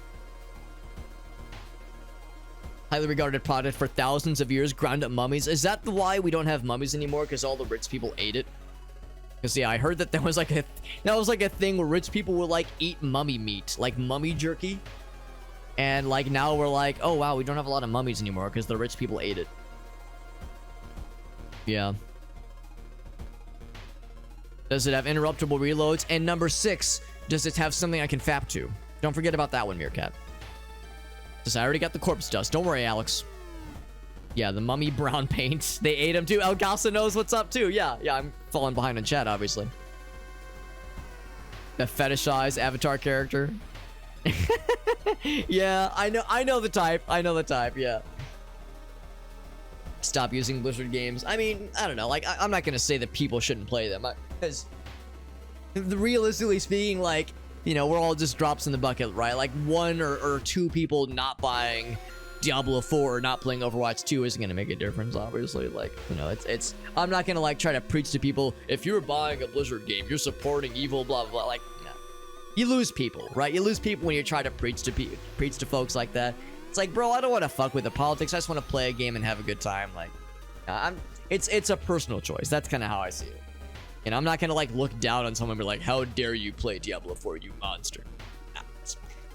Highly regarded product for thousands of years, ground up mummies. Is that why we don't have mummies anymore? Because all the rich people ate it? Because yeah, I heard that that was like a thing where rich people would like eat mummy meat, like mummy jerky. And like now we're like, oh wow, we don't have a lot of mummies anymore because the rich people ate it. Yeah. Does it have interruptible reloads? And number 6, does it have something I can fap to? Don't forget about that one, Meerkat. Because I already got the corpse dust. Don't worry, Alex. Yeah, the mummy brown paint. They ate him too. Elgasa knows what's up too. Yeah, I'm falling behind in chat, obviously. The fetishized avatar character. Yeah, I know the type. I know the type, yeah. Stop using Blizzard games. I mean, I don't know. Like, I'm not gonna say that people shouldn't play them, because realistically speaking, like, you know, we're all just drops in the bucket, right? Like, one or two people not buying Diablo 4 or not playing Overwatch 2 isn't gonna make a difference, obviously. Like, you know, it's I'm not gonna like try to preach to people, if you're buying a Blizzard game, you're supporting evil, blah blah blah. Like, no. You lose people, right? You lose people when you try to preach to folks like that. It's like, bro, I don't want to fuck with the politics. I just want to play a game and have a good time. Like, it's a personal choice. That's kind of how I see it. And I'm not gonna like look down on someone and be like, how dare you play Diablo 4, you monster. Nah,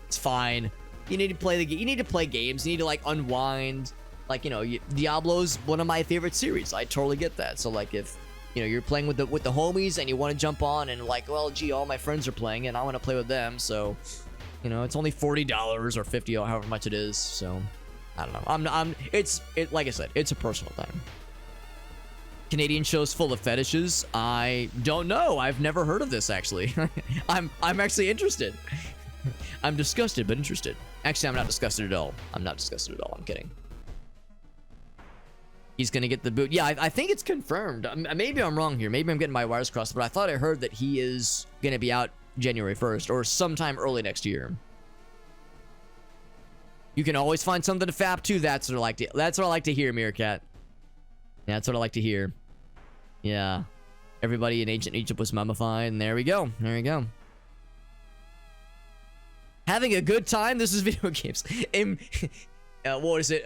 it's fine. You need to play the game. You need to play games. You need to like unwind. Like, you know, Diablo's one of my favorite series. I totally get that. So like, if you know you're playing with the homies and you want to jump on and like, well, gee, all my friends are playing and I want to play with them, so you know, it's only $40 or $50 or however much it is. So I don't know. It's like I said, it's a personal thing. Canadian shows full of fetishes. I don't know. I've never heard of this actually. I'm actually interested. I'm disgusted, but interested. Actually, I'm not disgusted at all. I'm not disgusted at all. I'm kidding. He's gonna get the boot. Yeah, I think it's confirmed. Maybe I'm wrong here. Maybe I'm getting my wires crossed, but I thought I heard that he is gonna be out January 1st or sometime early next year. You can always find something to fap to. That's what I like to hear, Meerkat. Yeah, that's what I like to hear. Yeah. Everybody in ancient Egypt was mummified, and there we go. There you go. Having a good time? This is video games. What is it?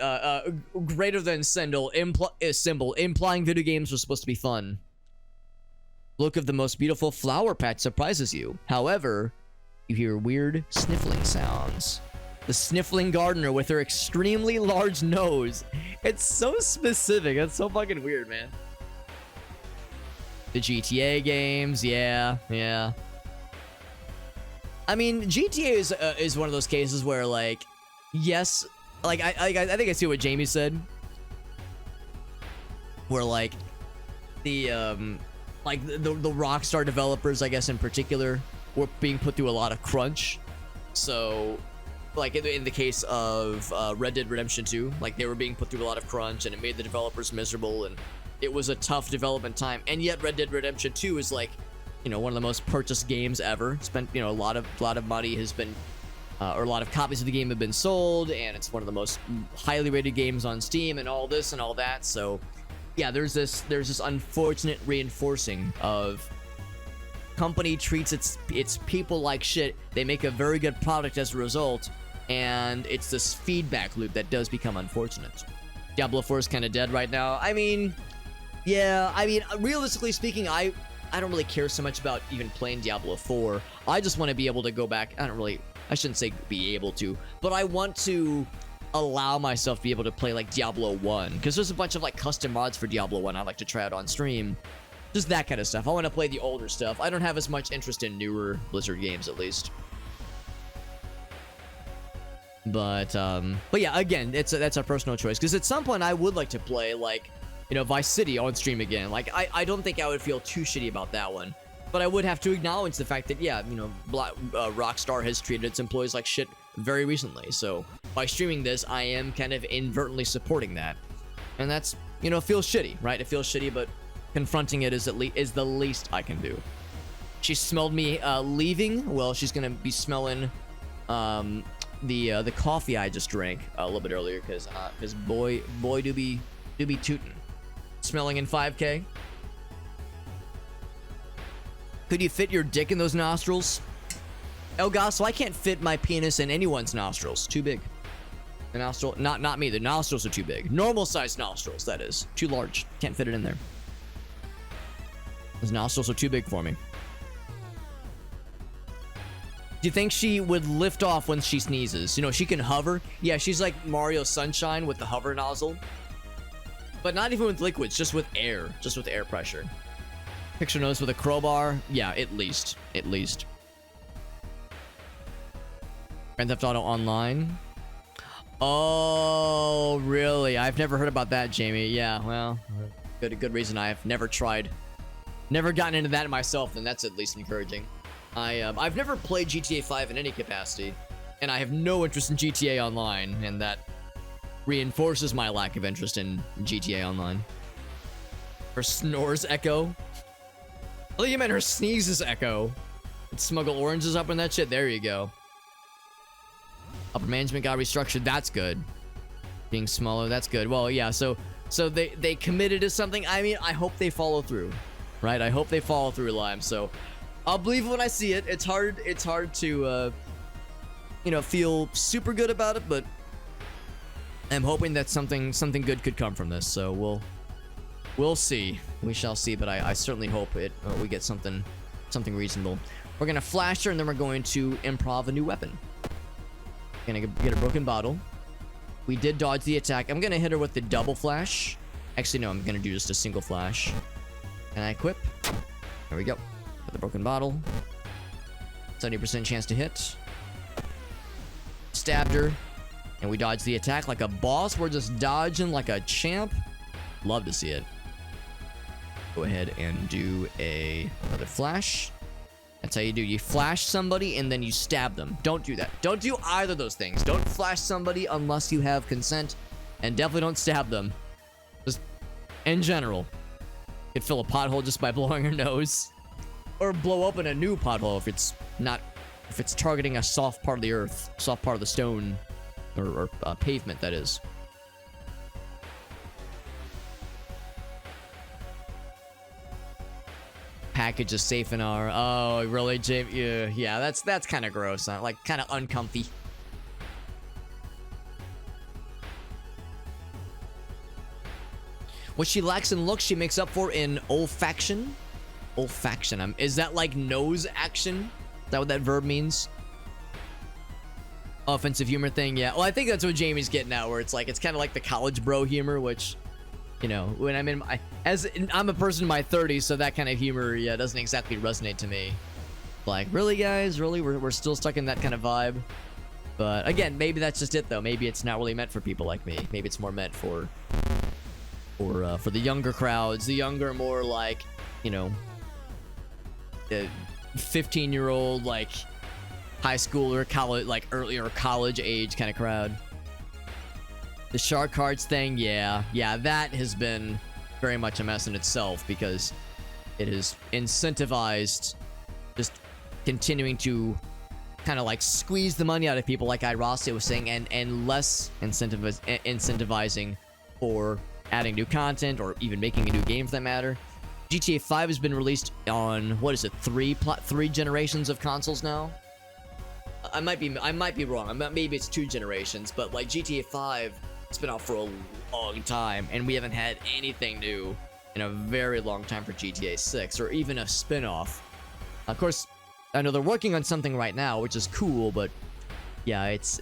Greater than symbol, implying video games are supposed to be fun. Look of the most beautiful flower patch surprises you. However, you hear weird sniffling sounds. The sniffling gardener with her extremely large nose. It's so specific. That's so fucking weird, man. The GTA games, yeah. I mean, GTA is one of those cases where, like, yes, like I think I see what Jamie said, where like the Rockstar developers, I guess in particular, were being put through a lot of crunch. So, like in the case of Red Dead Redemption 2, like they were being put through a lot of crunch, and it made the developers miserable, and it was a tough development time. And yet, Red Dead Redemption 2 is like, you know, one of the most purchased games ever. Spent, you know, a lot of money has been, or a lot of copies of the game have been sold, and it's one of the most highly rated games on Steam, and all this and all that. So, yeah, there's this unfortunate reinforcing of company treats its people like shit. They make a very good product as a result, and it's this feedback loop that does become unfortunate. Diablo 4 is kind of dead right now. I mean, yeah, I mean, realistically speaking, I don't really care so much about even playing Diablo 4. I just want to be able to go back. I shouldn't say be able to, but I want to allow myself to be able to play like Diablo 1, because there's a bunch of like custom mods for Diablo 1 I'd like to try out on stream. Just that kind of stuff. I want to play the older stuff. I don't have as much interest in newer Blizzard games, at least. But yeah, again, that's a personal choice, because at some point I would like to play, like, you know, Vice City on stream again. Like, I don't think I would feel too shitty about that one. But I would have to acknowledge the fact that, yeah, you know, Rockstar has treated its employees like shit very recently. So by streaming this, I am kind of inadvertently supporting that. And that's, you know, feels shitty, right? It feels shitty, but confronting it is the least I can do. She smelled me leaving. Well, she's gonna be smelling the coffee I just drank a little bit earlier, because boy do be tootin'. Smelling in 5K. Could you fit your dick in those nostrils? Elgaso, I can't fit my penis in anyone's nostrils. Too big. The nostril, not me. The nostrils are too big. Normal sized nostrils, that is. Too large. Can't fit it in there. Those nostrils are too big for me. Do you think she would lift off when she sneezes? You know, she can hover. Yeah, she's like Mario Sunshine with the hover nozzle. But not even with liquids, just with air. Just with air pressure. Picture nose with a crowbar. Yeah, at least. At least. Grand Theft Auto Online. Oh, really? I've never heard about that, Jamie. Yeah, well, good reason I've never tried. Never gotten into that myself, and that's at least encouraging. I've never played GTA 5 in any capacity. and I have no interest in GTA Online, and that reinforces my lack of interest in GTA Online. Her snores echo. I think you meant her sneezes echo. Smuggle oranges up in that shit. There you go. Upper management got restructured. That's good. Being smaller, that's good. Well, yeah, so they committed to something. I mean, I hope they follow through. Right? I hope they follow through, Lime. So I'll believe it when I see it. It's hard to you know, feel super good about it, but I'm hoping that something good could come from this. So we'll see. We shall see, but I certainly hope we get something reasonable. We're gonna flash her, and then we're going to improv a new weapon. Gonna get a broken bottle. We did dodge the attack. I'm gonna hit her with the double flash. Actually, no, I'm gonna do just a single flash. And I equip. There we go. Got the broken bottle. 70% chance to hit. Stabbed her. And we dodged the attack like a boss. We're just dodging like a champ. Love to see it. Go ahead and do another flash. That's how you do. You flash somebody and then you stab them. Don't do that. Don't do either of those things. Don't flash somebody unless you have consent. And definitely don't stab them. Just in general. You could fill a pothole just by blowing her nose. Or blow open a new pothole if it's targeting a soft part of the earth. Soft part of the stone. Or pavement, that is. Package is safe in our... Oh, really, James? Yeah, that's kind of gross, huh? Like, kind of uncomfy. What she lacks in looks, she makes up for in olfaction. Olfaction. Is that like nose action? Is that what that verb means? Offensive humor thing, yeah. Well, I think that's what Jamie's getting at, where it's like, it's kind of like the college bro humor, which... You know, when I'm in I'm a person in my 30s, so that kind of humor, yeah, doesn't exactly resonate to me. Like, really, guys? Really? We're still stuck in that kind of vibe? But, again, maybe that's just it, though. Maybe it's not really meant for people like me. Maybe it's more meant for the younger crowds. The younger, more like, you know, 15-year-old, like, high schooler, college, like, earlier college age kind of crowd. The shark cards thing, yeah, that has been very much a mess in itself because it has incentivized just continuing to kind of like squeeze the money out of people, like Irase was saying, and less incentivizing for adding new content or even making a new game for that matter. GTA 5 has been released on, what is it, three generations of consoles now? I might be wrong. Maybe it's 2 generations, but like GTA 5, it's been out for a long time, and we haven't had anything new in a very long time for GTA 6, or even a spin-off. Of course, I know they're working on something right now, which is cool, but yeah, it's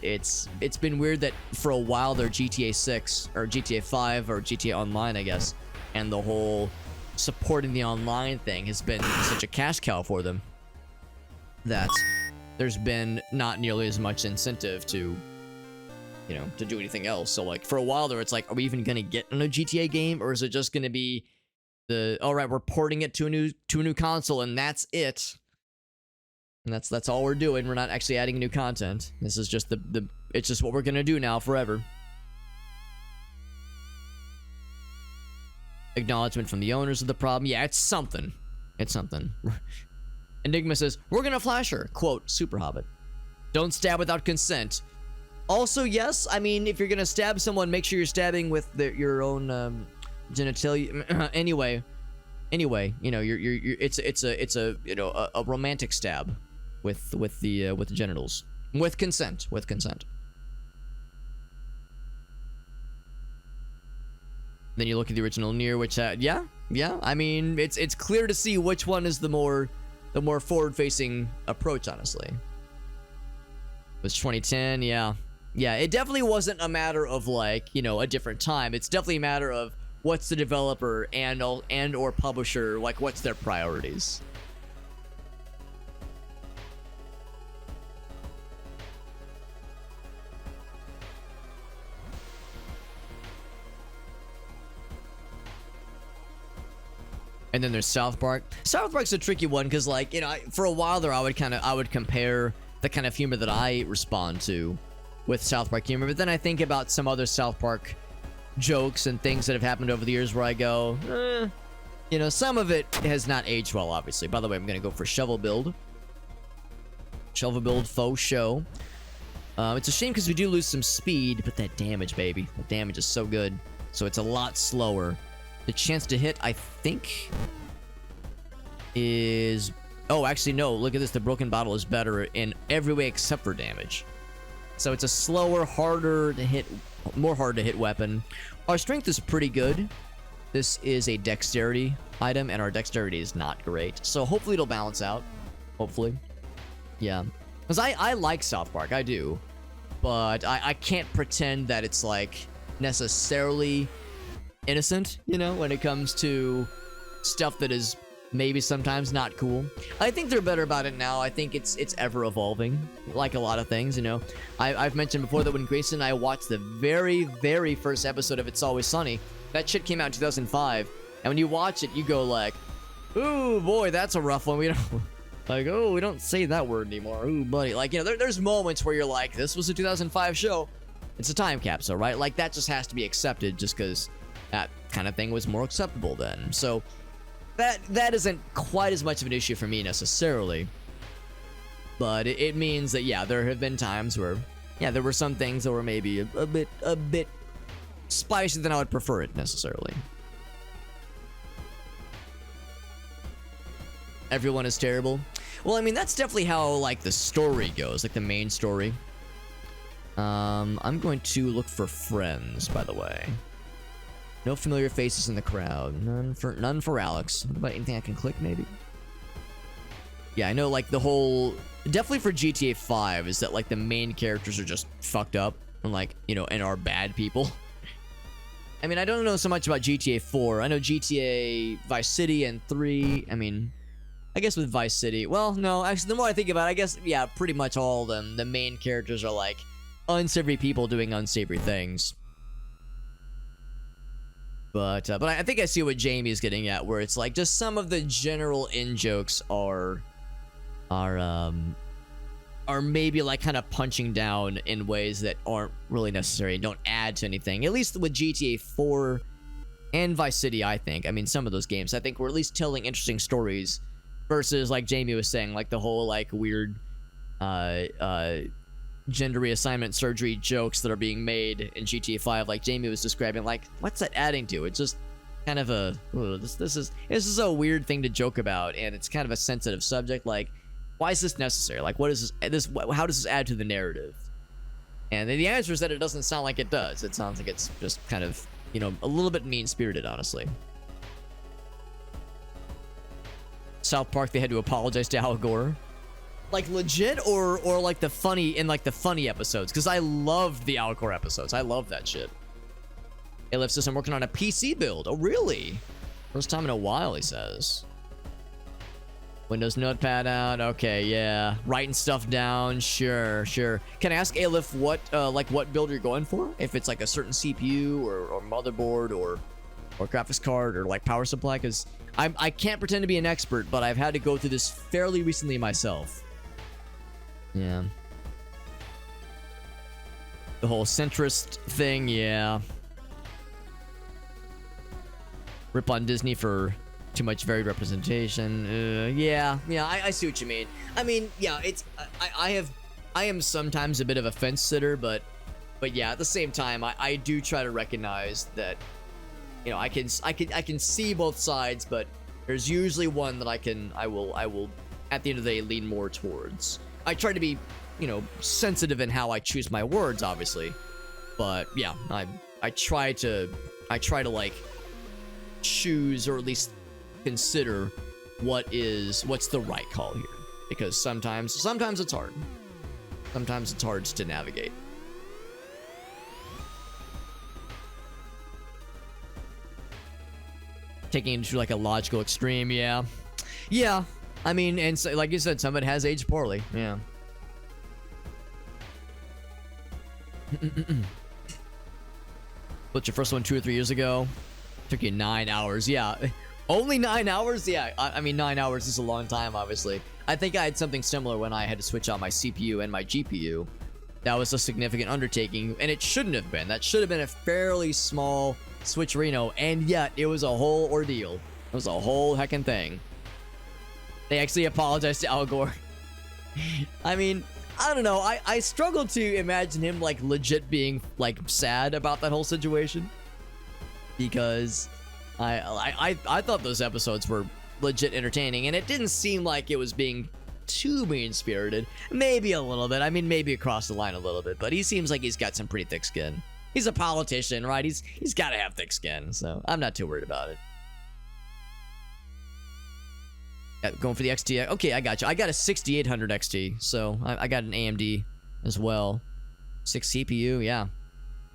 been weird that for a while their GTA 6, or GTA 5, or GTA Online, I guess, and the whole supporting the online thing has been such a cash cow for them that there's been not nearly as much incentive to, you know, to do anything else. So like for a while there, it's like, are we even gonna get in a GTA game, or is it just gonna be all right, we're porting it to a new console and that's it, and that's all we're doing. We're not actually adding new content. This is just it's just what we're gonna do now forever. Acknowledgement from the owners of the problem. Yeah, it's something. It's something. Enigma says, we're gonna flash her. Quote, Super Hobbit. Don't stab without consent. Also, yes, I mean, if you're gonna stab someone, make sure you're stabbing with your own genitalia. Anyway, you know, it's a you know, a romantic stab with the genitals, with consent. Then you look at the original Nier, which yeah, I mean, it's clear to see which one is the more forward-facing approach, honestly. It was 2010, yeah. It definitely wasn't a matter of like, you know, a different time. It's definitely a matter of what's the developer and or publisher, like what's their priorities. And then there's South Park. South Park's a tricky one because, like, you know, for a while there, I would compare the kind of humor that I respond to with South Park humor. But then I think about some other South Park jokes and things that have happened over the years where I go, you know, some of it has not aged well, obviously. By the way, I'm going to go for Shovel Build. Shovel Build faux show. It's a shame because we do lose some speed, but that damage, baby. The damage is so good. So it's a lot slower. The chance to hit, I think, is... Oh, actually, no. Look at this. The Broken Bottle is better in every way except for damage. So it's a slower, harder to hit, more hard to hit weapon. Our strength is pretty good. This is a dexterity item, and our dexterity is not great. So hopefully it'll balance out. Hopefully. Yeah. Because I like South Park. I do. But I can't pretend that it's, like, necessarily innocent, you know, when it comes to stuff that is maybe sometimes not cool. I think they're better about it now. I think it's ever evolving, like a lot of things, you know. I've mentioned before that when Grayson and I watched the very, very first episode of It's Always Sunny, that shit came out in 2005, and when you watch it, you go like, ooh, boy, that's a rough one. We don't... Like, oh, we don't say that word anymore. Ooh, buddy. Like, you know, there's moments where you're like, this was a 2005 show. It's a time capsule, right? Like, that just has to be accepted just because that kind of thing was more acceptable then. So, that isn't quite as much of an issue for me necessarily. But it means that, yeah, there have been times where, yeah, there were some things that were maybe a bit spicier than I would prefer it necessarily. Everyone is terrible. Well, I mean, that's definitely how, like, the story goes, like the main story. I'm going to look for friends, by the way. No familiar faces in the crowd. None for Alex. What about anything I can click, maybe? Yeah, I know, like, the whole... Definitely for GTA 5 is that, like, the main characters are just fucked up. And, like, you know, and are bad people. I mean, I don't know so much about GTA 4. I know GTA Vice City and 3. I mean... I guess with Vice City, well, no, actually, the more I think about it, I guess, yeah, pretty much all of them, the main characters are, like, unsavory people doing unsavory things. But I think I see what Jamie's getting at, where it's, like, just some of the general in-jokes are maybe, like, kind of punching down in ways that aren't really necessary and don't add to anything. At least with GTA 4 and Vice City, I think. I mean, some of those games, I think, were at least telling interesting stories. Versus, like Jamie was saying, like the whole, like, weird gender reassignment surgery jokes that are being made in GTA 5. Like Jamie was describing, like, what's that adding to? It's just kind of a, this is a weird thing to joke about, and it's kind of a sensitive subject. Like, why is this necessary? Like, what is this? How does this add to the narrative? And the answer is that it doesn't sound like it does. It sounds like it's just kind of, you know, a little bit mean-spirited, honestly. South Park, they had to apologize to Al Gore. Like, legit, or like the funny, in like the funny episodes? Because I loved the Al Gore episodes. I love that shit. Elif says, I'm working on a PC build. Oh, really? First time in a while, he says. Windows Notepad out. Okay, yeah. Writing stuff down. Sure. Can I ask Elif what, like, what build you're going for? If it's like a certain CPU or motherboard or graphics card or like power supply? Because I can't pretend to be an expert, but I've had to go through this fairly recently myself. Yeah. The whole centrist thing, yeah. Rip on Disney for too much varied representation. Yeah, I see what you mean. I mean, yeah, it's I am sometimes a bit of a fence sitter, but yeah, at the same time, I do try to recognize that, you know, I can see both sides, but there's usually one that I will at the end of the day lean more towards. I try to be, you know, sensitive in how I choose my words, obviously, but yeah, I try to like choose, or at least consider what's the right call here, because sometimes it's hard. Sometimes it's hard to navigate. Taking it to like a logical extreme, yeah. I mean, and so, like you said, some of it has aged poorly. Yeah. What's your first one 2 or 3 years ago? Took you 9 hours. Yeah. Only 9 hours? Yeah. I mean, 9 hours is a long time, obviously. I think I had something similar when I had to switch out my CPU and my GPU. That was a significant undertaking, and it shouldn't have been. That should have been a fairly small switcherino, and yet it was a whole ordeal. It was a whole heckin' thing. They actually apologized to Al Gore. I mean, I don't know. I struggle to imagine him like legit being like sad about that whole situation, because I thought those episodes were legit entertaining, and it didn't seem like it was being too mean-spirited. Maybe a little bit. I mean, maybe across the line a little bit, but he seems like he's got some pretty thick skin. He's a politician, right? He's got to have thick skin, so I'm not too worried about it. Yeah, going for the XT. Okay, I got you. I got a 6800 XT, so I got an AMD as well. 6 CPU, yeah.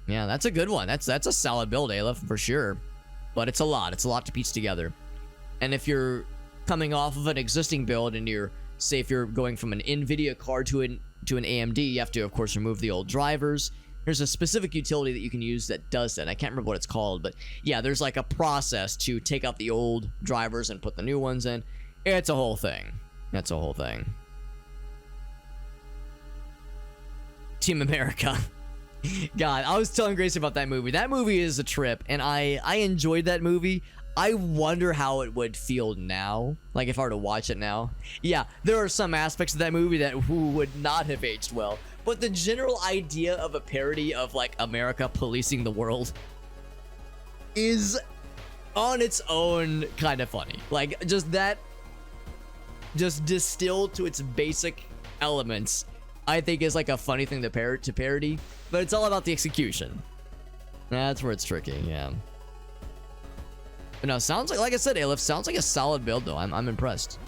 Yeah, that's a good one. That's a solid build, Aleph, for sure. But it's a lot. It's a lot to piece together. And if you're coming off of an existing build and say if you're going from an NVIDIA card to an AMD, you have to, of course, remove the old drivers. There's a specific utility that you can use that does that. I can't remember what it's called, but yeah, there's like a process to take out the old drivers and put the new ones in. It's a whole thing. That's a whole thing. Team America. God, I was telling Grace about that movie. That movie is a trip, and I enjoyed that movie. I wonder how it would feel now, like if I were to watch it now. Yeah, there are some aspects of that movie that would not have aged well, but the general idea of a parody of like America policing the world is on its own kind of funny. Like just distilled to its basic elements, I think is like a funny thing to parody, but it's all about the execution. That's where it's tricky, yeah. But no, sounds like I said, Aleph, sounds like a solid build though. I'm impressed.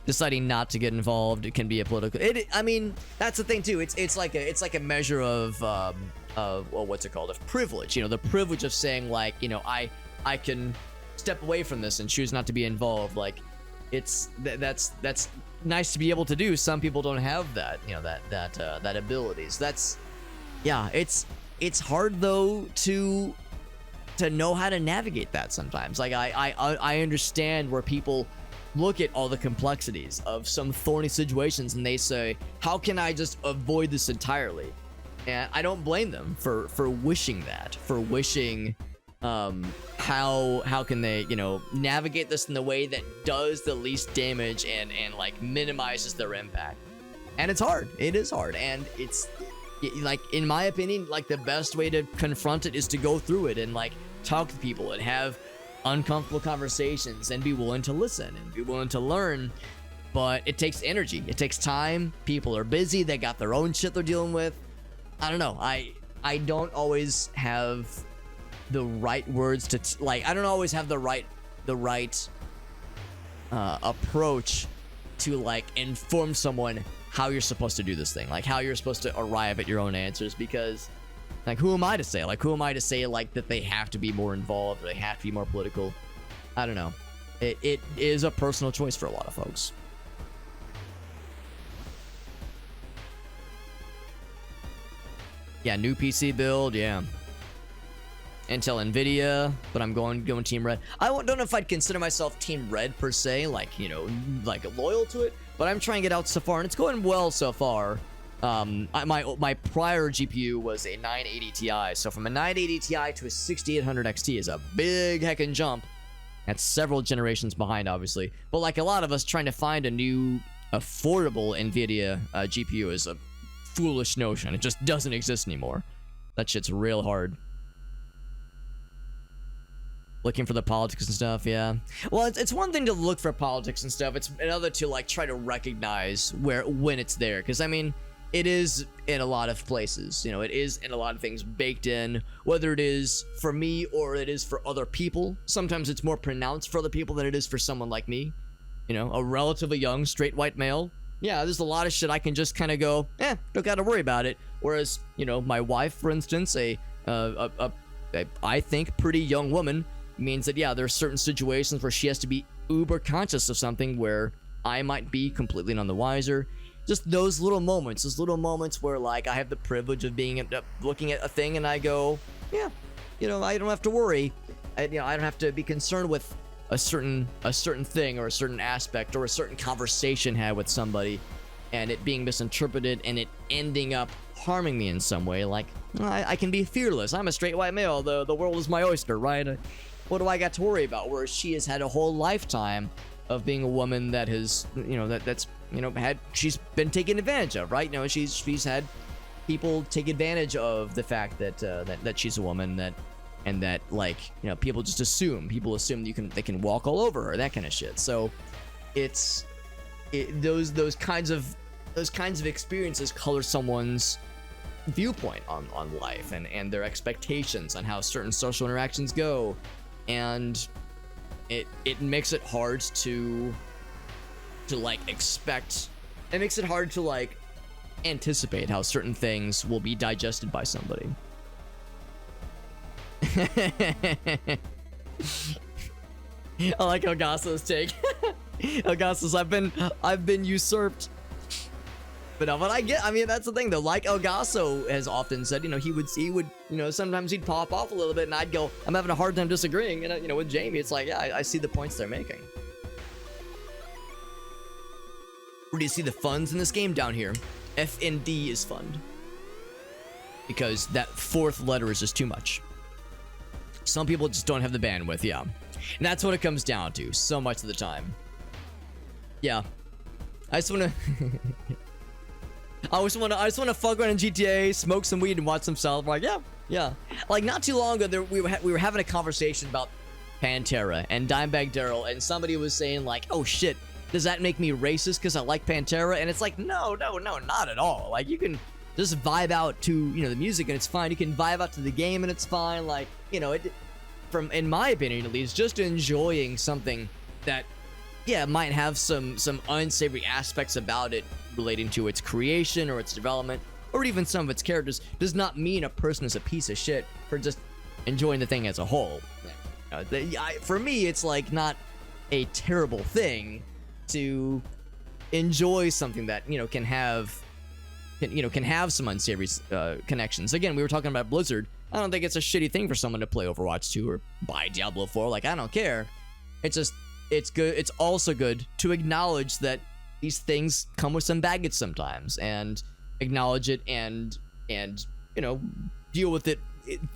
Deciding not to get involved, it can be a political. I mean, that's the thing too. It's like a measure of well, what's it called? Of privilege. You know, the privilege of saying like, you know, I can step away from this and choose not to be involved. Like, that's nice to be able to do. Some people don't have that. You know, that ability. So that's. Yeah, it's hard though to know how to navigate that sometimes. Like I understand where people look at all the complexities of some thorny situations and they say, how can I just avoid this entirely? And I don't blame them for wishing that, for wishing how can they, you know, navigate this in the way that does the least damage and like minimizes their impact. And it's hard. It is hard, and it's like, in my opinion, like the best way to confront it is to go through it and like talk to people and have uncomfortable conversations and be willing to listen and be willing to learn. But it takes energy, it takes time. People are busy, they got their own shit they're dealing with. I don't know, I don't always have the right words to like, I don't always have the right approach to like inform someone how you're supposed to do this thing, like how you're supposed to arrive at your own answers, because like who am I to say? Like who am I to say like that they have to be more involved or they have to be more political? I don't know. It is a personal choice for a lot of folks. Yeah, new PC build, yeah. Intel Nvidia, but I'm going Team Red. I don't know if I'd consider myself Team Red per se, like, you know, like loyal to it, but I'm trying it out so far, and it's going well so far. My prior GPU was a 980 Ti, so from a 980 Ti to a 6800 XT is a big heckin' jump. That's several generations behind, obviously. But like a lot of us, trying to find a new affordable Nvidia GPU is a foolish notion. It just doesn't exist anymore. That shit's real hard. Looking for the politics and stuff, yeah. Well, it's one thing to look for politics and stuff. It's another to like try to recognize when it's there. Because I mean, it is in a lot of places. You know, it is in a lot of things baked in. Whether it is for me or it is for other people. Sometimes it's more pronounced for other people than it is for someone like me. You know, a relatively young straight white male. Yeah, there's a lot of shit I can just kind of go, don't gotta worry about it. Whereas, you know, my wife, for instance, a I think pretty young woman, means that, yeah, there are certain situations where she has to be uber conscious of something where I might be completely none the wiser. Just those little moments where like I have the privilege of being looking at a thing and I go, yeah, you know, I don't have to worry. I don't have to be concerned with a certain thing or a certain aspect or a certain conversation had with somebody and it being misinterpreted and it ending up harming me in some way. Like, I can be fearless. I'm a straight white male. The world is my oyster, right? What do I got to worry about? Whereas she has had a whole lifetime of being a woman that has, she's been taken advantage of, right? She's had people take advantage of the fact that that she's a woman, that people just assume they can walk all over her, that kind of shit. So those kinds of experiences color someone's viewpoint on life and their expectations on how certain social interactions go, and it makes it hard to expect. It makes it hard to anticipate how certain things will be digested by somebody. I like Elgaso's take. Elgaso's, I've been usurped. But that's the thing though. Like Elgaso has often said, he would, sometimes he'd pop off a little bit, and I'd go, I'm having a hard time disagreeing. And with Jamie, it's like, yeah, I see the points they're making. Where do you see the funds in this game? Down here, FND is fund, because that fourth letter is just too much. Some people just don't have the bandwidth, yeah. And that's what it comes down to so much of the time. Yeah. I just wanna fuck around in GTA, smoke some weed, and watch some South. Like, yeah. Like, not too long ago, we were having a conversation about Pantera and Dimebag Darrell, and somebody was saying like, oh shit, does that make me racist because I like Pantera? And it's like, no, not at all. Like, you can just vibe out to, the music and it's fine. You can vibe out to the game and it's fine. Like, in my opinion at least, just enjoying something that, yeah, might have some unsavory aspects about it relating to its creation or its development or even some of its characters, does not mean a person is a piece of shit for just enjoying the thing as a whole. For me, it's like not a terrible thing to enjoy something that can have some unsavory connections. Again, we were talking about Blizzard. I don't think it's a shitty thing for someone to play Overwatch 2 or buy Diablo 4. Like, I don't care. It's just, it's good. It's also good to acknowledge that these things come with some baggage sometimes, and acknowledge it and deal with it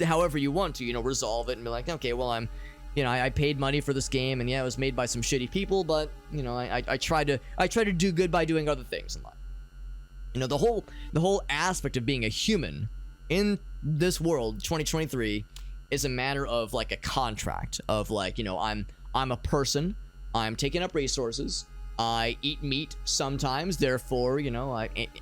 however you want to, resolve it and be like, okay, well, I paid money for this game, and yeah, it was made by some shitty people, but I try to do good by doing other things in life. The whole aspect of being a human in this world, 2023, is a matter of like a contract of like, I'm a person, I'm taking up resources, I eat meat sometimes, therefore,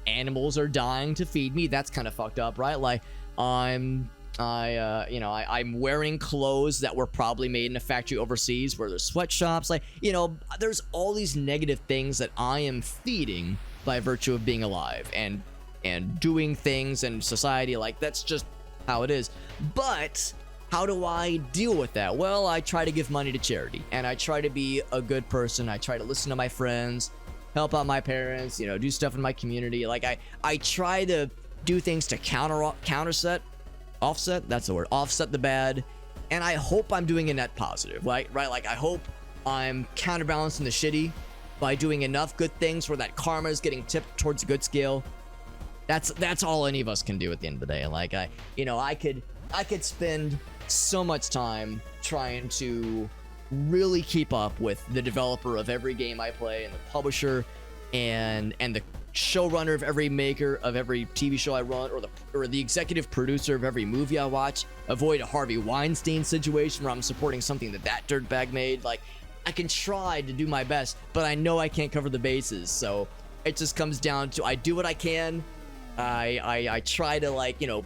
animals are dying to feed me. That's kind of fucked up, right? Like, I'm wearing clothes that were probably made in a factory overseas where there's sweatshops. Like, there's all these negative things that I am feeding by virtue of being alive and doing things in society. Like, that's just how it is. But how do I deal with that? Well, I try to give money to charity, and I try to be a good person. I try to listen to my friends, help out my parents, do stuff in my community. Like, I try to do things to offset the bad, and I hope I'm doing a net positive, right? Like, I hope I'm counterbalancing the shitty by doing enough good things where that karma is getting tipped towards a good scale. That's all any of us can do at the end of the day. Like, I could spend so much time trying to really keep up with the developer of every game I play, and the publisher, and the showrunner of every maker of every TV show I run, or the executive producer of every movie I watch. Avoid a Harvey Weinstein situation where I'm supporting something that dirtbag made. Like, I can try to do my best, but I know I can't cover the bases. So it just comes down to, I do what I can. I try to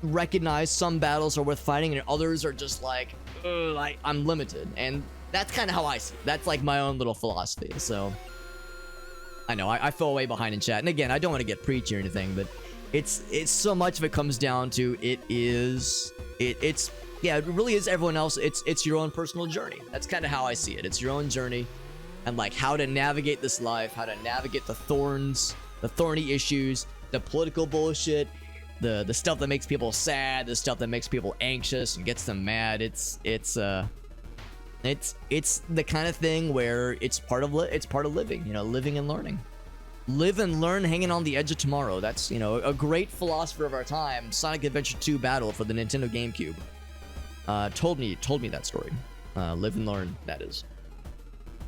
recognize some battles are worth fighting, and others are just like I'm limited, and that's kind of how I see it. That's like my own little philosophy. So I know I fell way behind in chat, and again, I don't want to get preachy or anything, but it's so much of it comes down to it really is everyone else. It's your own personal journey. That's kind of how I see it. It's your own journey, and like how to navigate this life, how to navigate the thorny issues, the political bullshit, the stuff that makes people sad, the stuff that makes people anxious and gets them mad. It's the kind of thing where it's part of living, you know, living and learning. Live and learn, hanging on the edge of tomorrow. That's, you know, a great philosopher of our time, Sonic Adventure 2 Battle for the Nintendo GameCube. Told me that story. Live and learn, that is.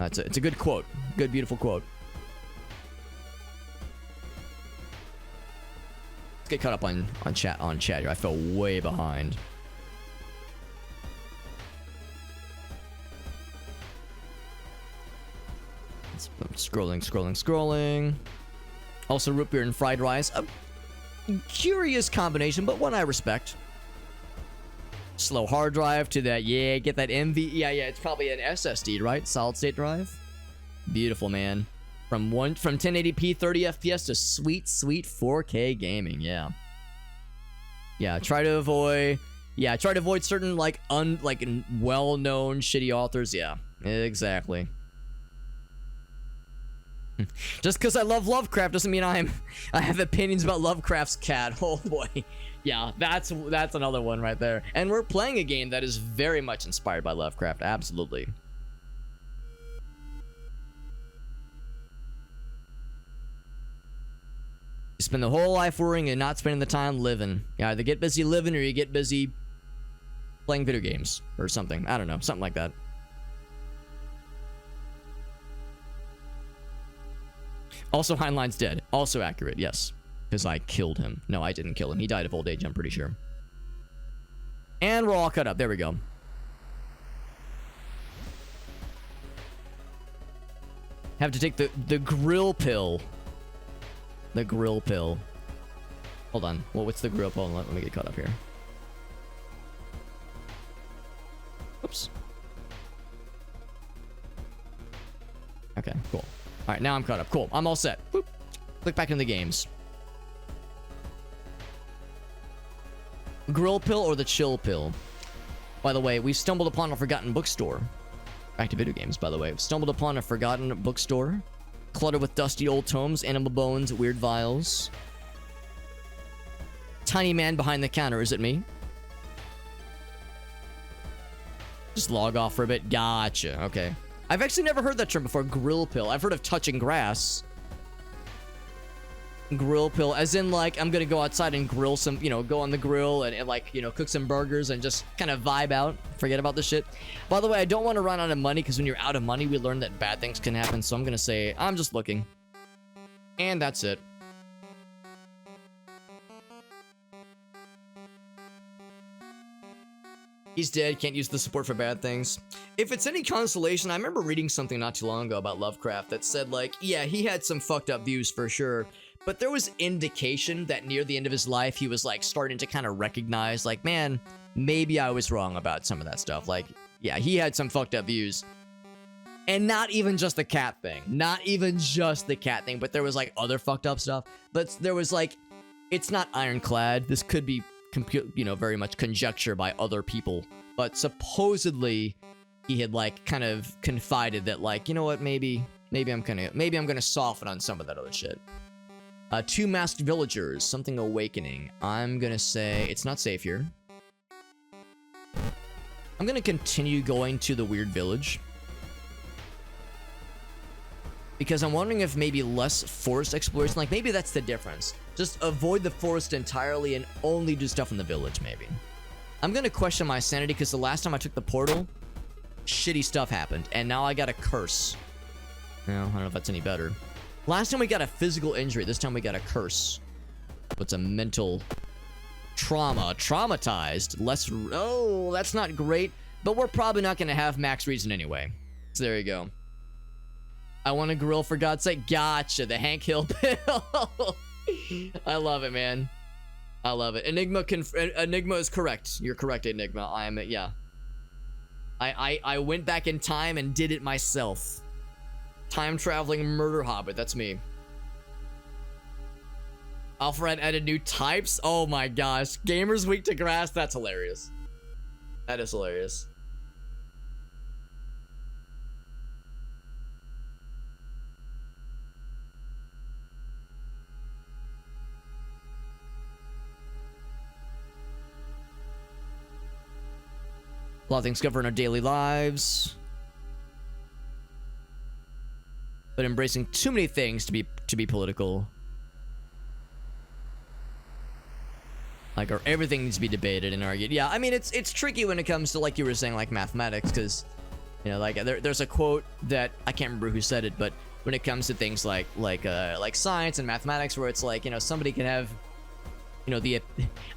It's a good quote. Good, beautiful quote. Let's get caught up on chat here. I fell way behind. Scrolling. Also, root beer and fried rice. A curious combination, but one I respect. Slow hard drive to that. Yeah, get that MV. Yeah. It's probably an SSD, right? Solid state drive. Beautiful, man. From 1080p 30 FPS to sweet 4K gaming. Yeah. Try to avoid certain well-known shitty authors. Yeah, exactly. Just because I love Lovecraft doesn't mean I have opinions about Lovecraft's cat. Oh boy. Yeah, that's another one right there. And we're playing a game that is very much inspired by Lovecraft. Absolutely. You spend the whole life worrying and not spending the time living. You either get busy living or you get busy playing video games or something. I don't know, something like that. Also, Heinlein's dead. Also accurate, yes. Because I killed him. No, I didn't kill him. He died of old age, I'm pretty sure. And we're all cut up. There we go. Have to take the grill pill. The grill pill. Hold on. Well, what's the grill pill? Let me get caught up here. Oops. Okay, cool. All right, now I'm caught up. Cool. I'm all set. Boop. Click back into the games. Grill pill or the chill pill? By the way, we stumbled upon a forgotten bookstore. Back to video games, by the way. We've stumbled upon a forgotten bookstore. Cluttered with dusty old tomes, animal bones, weird vials. Tiny man behind the counter. Is it me? Just log off for a bit. Gotcha. Okay. I've actually never heard that term before, grill pill. I've heard of touching grass. Grill pill, as in, like, I'm gonna go outside and grill some, you know, go on the grill and like, you know, cook some burgers and just kind of vibe out. Forget about this shit. By the way, I don't want to run out of money, because when you're out of money, we learn that bad things can happen. So I'm gonna say, I'm just looking. And that's it. He's dead, can't use the support for bad things. If it's any consolation, I remember reading something not too long ago about Lovecraft that said, like, yeah, he had some fucked up views for sure, but there was indication that near the end of his life, he was, like, starting to kind of recognize, like, man, maybe I was wrong about some of that stuff. Like, yeah, he had some fucked up views. And not even just the cat thing. Not even just the cat thing, but there was, like, other fucked up stuff. But there was, like, it's not ironclad. This could be very much conjecture by other people, but supposedly he had, like, kind of confided that, like, you know what, maybe I'm gonna soften on some of that other shit. Two masked villagers, something awakening. I'm gonna say it's not safe here. I'm gonna continue going to the weird village, because I'm wondering if maybe less forest exploration, like, maybe that's the difference. Just avoid the forest entirely and only do stuff in the village, maybe. I'm gonna question my sanity, because the last time I took the portal, shitty stuff happened, and now I got a curse. No, I don't know if that's any better. Last time we got a physical injury, this time we got a curse. What's a mental trauma? Traumatized. Oh, that's not great, but we're probably not gonna have max reason anyway. So there you go. I want to grill, for God's sake. Gotcha, the Hank Hill pill. I love it, man. I love it. Enigma is correct. You're correct, Enigma. I went back in time and did it myself. Time traveling murder hobbit. That's me. Alfred added new types. Oh my gosh. Gamers weak to grass. That's hilarious. That is hilarious. A lot of things govern our daily lives, but embracing too many things to be political. Like, or everything needs to be debated and argued. Yeah, I mean, it's tricky when it comes to, like you were saying, like mathematics, because, you know, like there's a quote that I can't remember who said it, but when it comes to things like science and mathematics, where it's like, you know, somebody can have, you know, the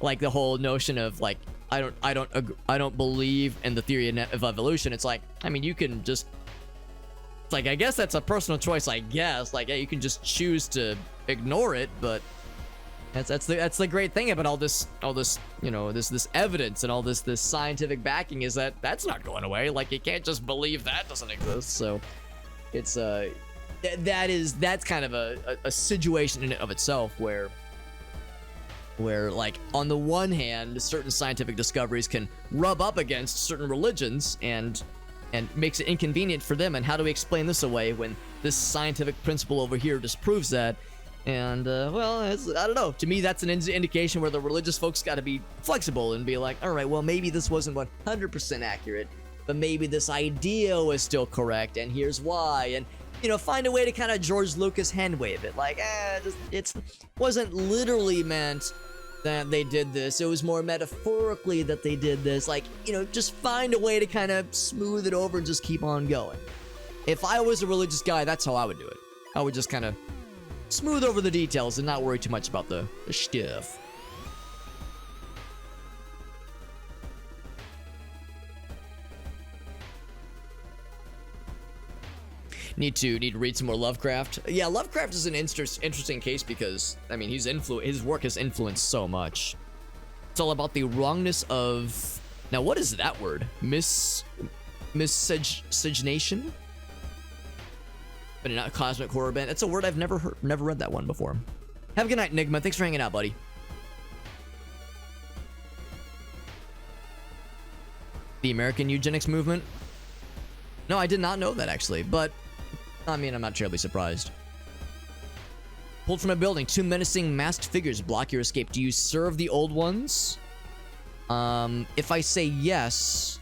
like the whole notion of like, I don't believe in the theory of evolution. It's like, I mean, you can just, it's like, I guess that's a personal choice, I guess. Like, yeah, you can just choose to ignore it, but that's the great thing about all this, you know, this evidence and all this scientific backing, is that that's not going away. Like, you can't just believe that doesn't exist. So it's that's kind of a situation in and of itself where like, on the one hand, certain scientific discoveries can rub up against certain religions and makes it inconvenient for them. And how do we explain this away when this scientific principle over here disproves that? And, well, I don't know. To me, that's an indication where the religious folks got to be flexible and be like, all right, well, maybe this wasn't 100% accurate, but maybe this idea was still correct, and here's why. And, you know, find a way to kind of George Lucas hand wave it. Like, it wasn't literally meant that they did this. It was more metaphorically that they did this. Like, you know, just find a way to kind of smooth it over and just keep on going. If I was a religious guy, that's how I would do it. I would just kind of smooth over the details and not worry too much about the stuff. Need to read some more Lovecraft. Yeah, Lovecraft is an interesting case because, I mean, his work has influenced so much. It's all about the wrongness of, now what is that word? Miscegenation? But not cosmic horror band. It's a word I've never read that one before. Have a good night, Enigma. Thanks for hanging out, buddy. The American eugenics movement? No, I did not know that, actually, but I mean, I'm not terribly surprised. Pulled from a building, 2 menacing masked figures block your escape. Do you serve the old ones? If I say yes,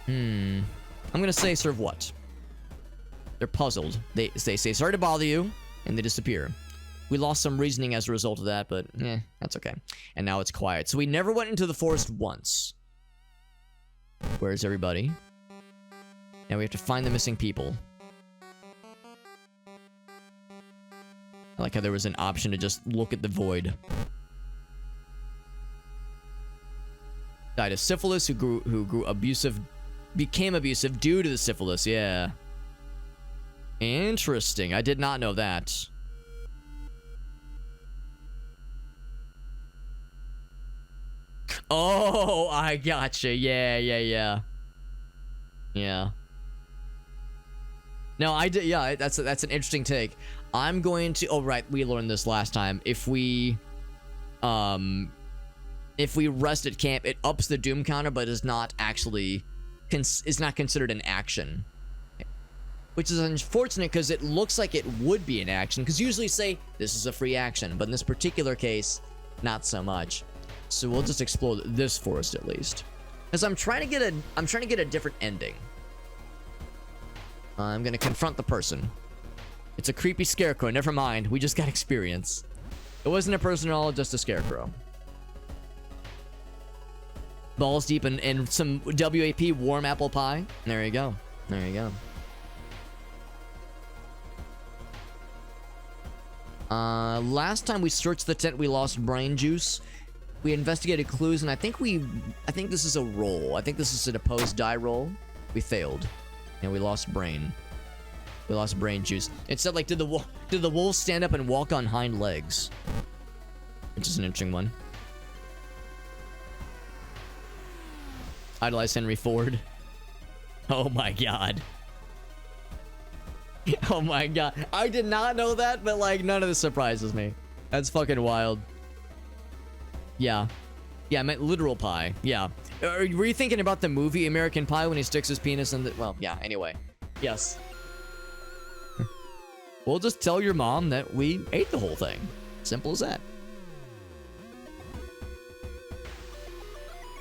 I'm gonna say serve what? They're puzzled. They say sorry to bother you, and they disappear. We lost some reasoning as a result of that, but that's okay. And now it's quiet. So we never went into the forest once. Where's everybody? Now we have to find the missing people. I like how there was an option to just look at the void. Died of syphilis, who grew abusive, became abusive due to the syphilis. Yeah. Interesting. I did not know that. Oh, I gotcha. Yeah. No, I did. Yeah, that's an interesting take. I'm going to. Oh, right. We learned this last time. If we rest at camp, it ups the doom counter, but is not actually is not considered an action. Which is unfortunate because it looks like it would be an action. Because usually say this is a free action, but in this particular case, not so much. So we'll just explore this forest at least. Because I'm trying to get a different ending. I'm gonna confront the person. It's a creepy scarecrow. Never mind. We just got experience. It wasn't a person at all, just a scarecrow. Balls deep in some WAP warm apple pie. There you go. There you go. Last time we searched the tent, we lost brain juice. We investigated clues, and I think this is a roll. I think this is an opposed die roll. We failed, and we lost brain. We lost brain juice. It said, like, did the wolf stand up and walk on hind legs? Which is an interesting one. Idolize Henry Ford. Oh my god. Oh my god. I did not know that, but like none of this surprises me. That's fucking wild. Yeah. Yeah, I meant literal pie. Yeah. Were you thinking about the movie American Pie when he sticks his penis in the... Well, yeah, anyway. Yes. We'll just tell your mom that we ate the whole thing. Simple as that.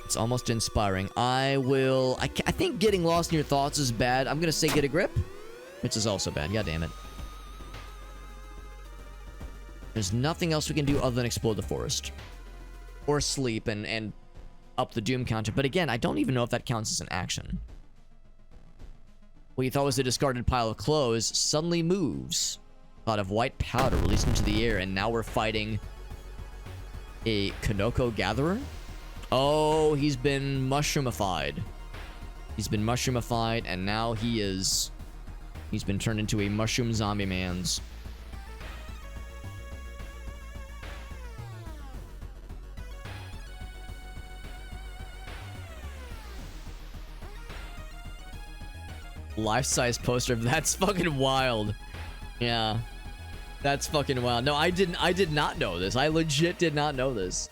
It's almost inspiring. I think getting lost in your thoughts is bad. I'm gonna say get a grip, which is also bad. God damn it. There's nothing else we can do other than explore the forest. Or sleep and up the doom counter. But again, I don't even know if that counts as an action. What you thought was a discarded pile of clothes suddenly moves. A cloud of white powder released into the air, and now we're fighting a Kanoko gatherer? Oh, he's been mushroomified. He's been mushroomified, and now he's been turned into a mushroom zombie man's. Life-size poster. That's fucking wild. Yeah. That's fucking wild. No, I did not know this. I legit did not know this.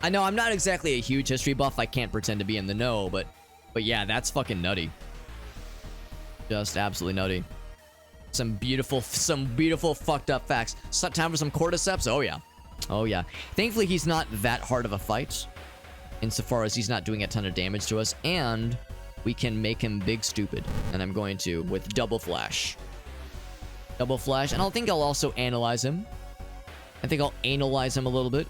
I know I'm not exactly a huge history buff. I can't pretend to be in the know, but yeah, that's fucking nutty. Just absolutely nutty. Some beautiful fucked up facts. Time for some cordyceps? Oh yeah. Oh yeah. Thankfully, he's not that hard of a fight, insofar as he's not doing a ton of damage to us, and we can make him big stupid. And I'm going to with double flash. Double flash, and I think I'll also analyze him. I think I'll analyze him a little bit.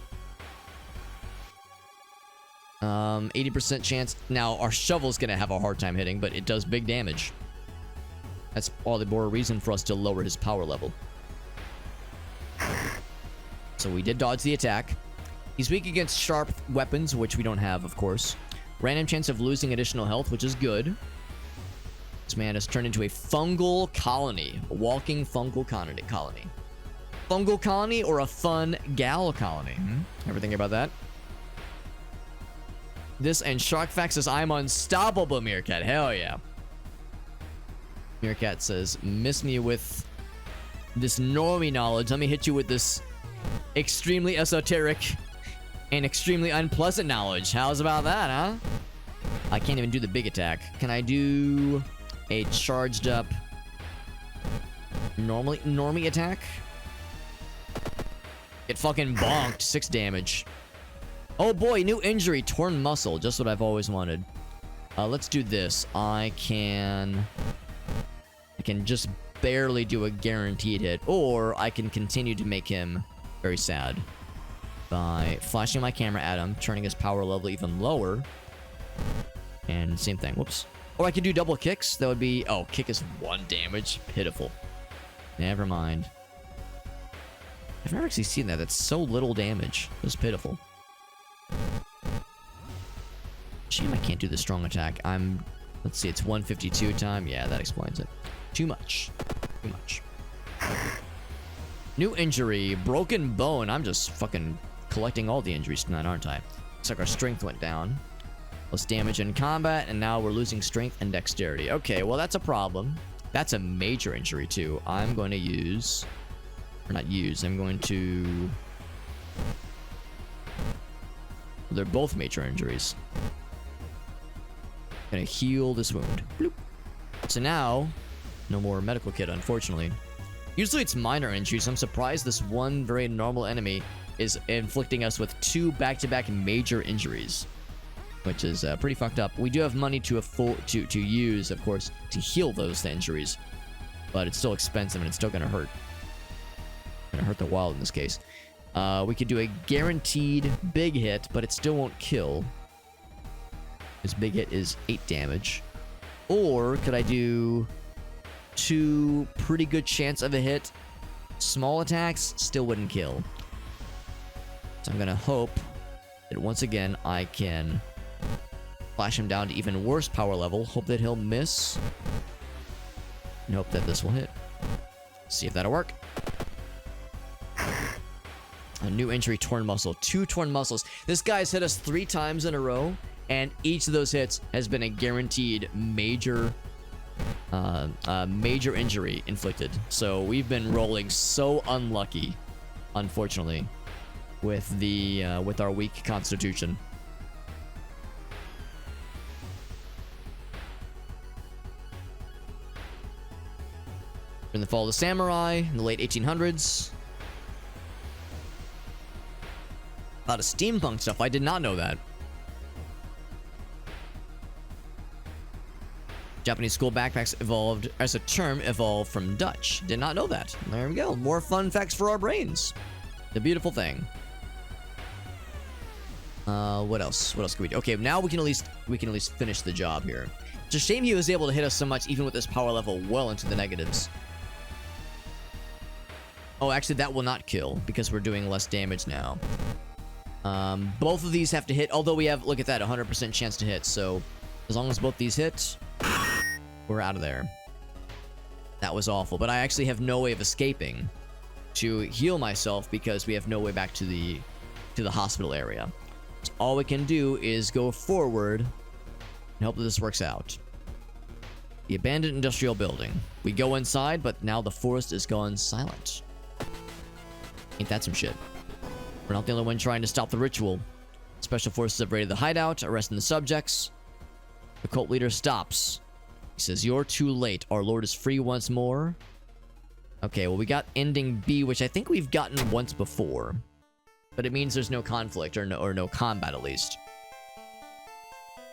80% chance. Now, our shovel's gonna have a hard time hitting, but it does big damage. That's all the more reason for us to lower his power level. So we did dodge the attack. He's weak against sharp weapons, which we don't have, of course. Random chance of losing additional health, which is good. This man has turned into a fungal colony. A walking fungal colony. Fungal colony or a fun gal colony? Ever think about that? This and Sharkfax says, I'm unstoppable, Meerkat. Hell yeah. Meerkat says, miss me with this normie knowledge. Let me hit you with this extremely esoteric and extremely unpleasant knowledge. How's about that, huh? I can't even do the big attack. Can I do a charged up normie attack? It fucking bonked. 6 damage. Oh boy, new injury, torn muscle. Just what I've always wanted. Let's do this. I can just barely do a guaranteed hit, or I can continue to make him very sad by flashing my camera at him, turning his power level even lower, and same thing. Whoops. Or I could do double kicks. That would be... Oh, kick is 1 damage. Pitiful. Never mind. I've never actually seen that. That's so little damage. It was pitiful. Shame I can't do the strong attack. Let's see, it's 152 time. Yeah, that explains it. Too much. Too much. New injury. Broken bone. I'm just fucking collecting all the injuries tonight, aren't I? Looks like our strength went down. Less damage in combat, and now we're losing strength and dexterity. Okay, well, that's a problem. That's a major injury, too. I'm going to use... Or not use. I'm going to... They're both major injuries. Gonna heal this wound. Bloop. So now, no more medical kit, unfortunately. Usually it's minor injuries. I'm surprised this one very normal enemy is inflicting us with 2 back-to-back major injuries, which is pretty fucked up. We do have money to use, of course, to heal those injuries, but it's still expensive and it's still gonna hurt. Gonna hurt the wild in this case. We could do a guaranteed big hit, but it still won't kill. This big hit is 8 damage. Or could I do 2 pretty good chance of a hit? Small attacks still wouldn't kill. So I'm gonna hope that once again I can flash him down to even worse power level. Hope that he'll miss. And hope that this will hit. See if that'll work. A new injury, torn muscle. 2 torn muscles. This guy's hit us 3 times in a row, and each of those hits has been a guaranteed major injury inflicted. So we've been rolling so unlucky, unfortunately, with our weak constitution. In the fall of the samurai in the late 1800s. A lot of steampunk stuff. I did not know that. Japanese school backpacks evolved as a term evolved from Dutch. Did not know that. There we go. More fun facts for our brains. The beautiful thing. What else? What else can we do? Okay, now we can at least finish the job here. It's a shame he was able to hit us so much even with this power level well into the negatives. Oh, actually that will not kill because we're doing less damage now. Both of these have to hit, although we have, look at that, 100% chance to hit. So as long as both these hit, we're out of there. That was awful, but I actually have no way of escaping to heal myself because we have no way back to the hospital area. So all we can do is go forward and hope that this works out. The abandoned industrial building. We go inside, but now the forest is gone silent. Ain't that some shit? We're not the only one trying to stop the ritual. Special forces have raided the hideout, arresting the subjects. The cult leader stops. He says, "You're too late. Our lord is free once more." Okay, well, we got ending B, which I think we've gotten once before. But it means there's no conflict, or no combat, at least.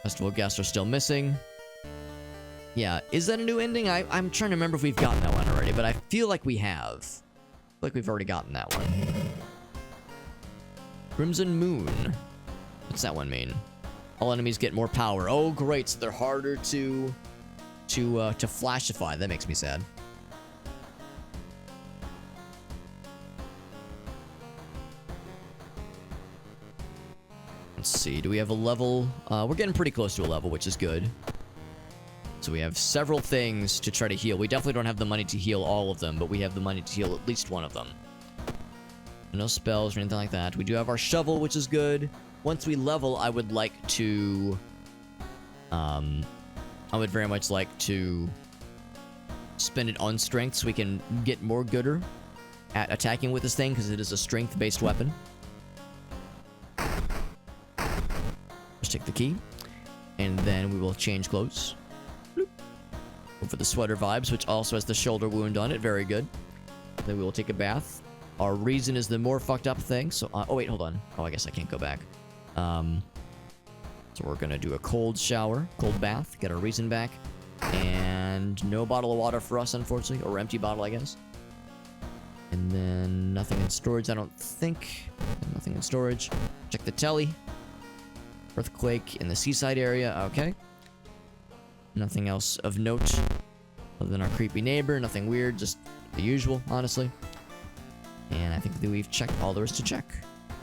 Festival guests are still missing. Yeah, is that a new ending? I'm trying to remember if we've gotten that one already, but I feel like we have. I feel like we've already gotten that one. Crimson Moon. What's that one mean? All enemies get more power. Oh, great, so they're harder to flashify. That makes me sad. Let's see, do we have a level? We're getting pretty close to a level, which is good. So we have several things to try to heal. We definitely don't have the money to heal all of them, but we have the money to heal at least one of them. No spells or anything like that. We do have our shovel, which is good. Once we level, I would like to... I would very much like to spend it on strength so we can get more gooder at attacking with this thing, because it is a strength-based weapon. Just take the key, and then we will change clothes. Bloop. Go for the sweater vibes, which also has the shoulder wound on it. Very good. Then we will take a bath. Our reason is the more fucked up thing. So, oh wait, hold on. Oh, I guess I can't go back. So we're gonna do a cold shower, cold bath, get our reason back, and no bottle of water for us, unfortunately, or empty bottle, I guess. And then nothing in storage, I don't think. Nothing in storage. Check the telly. Earthquake in the seaside area. Okay. Nothing else of note other than our creepy neighbor. Nothing weird, just the usual, honestly. And I think that we've checked all there is to check.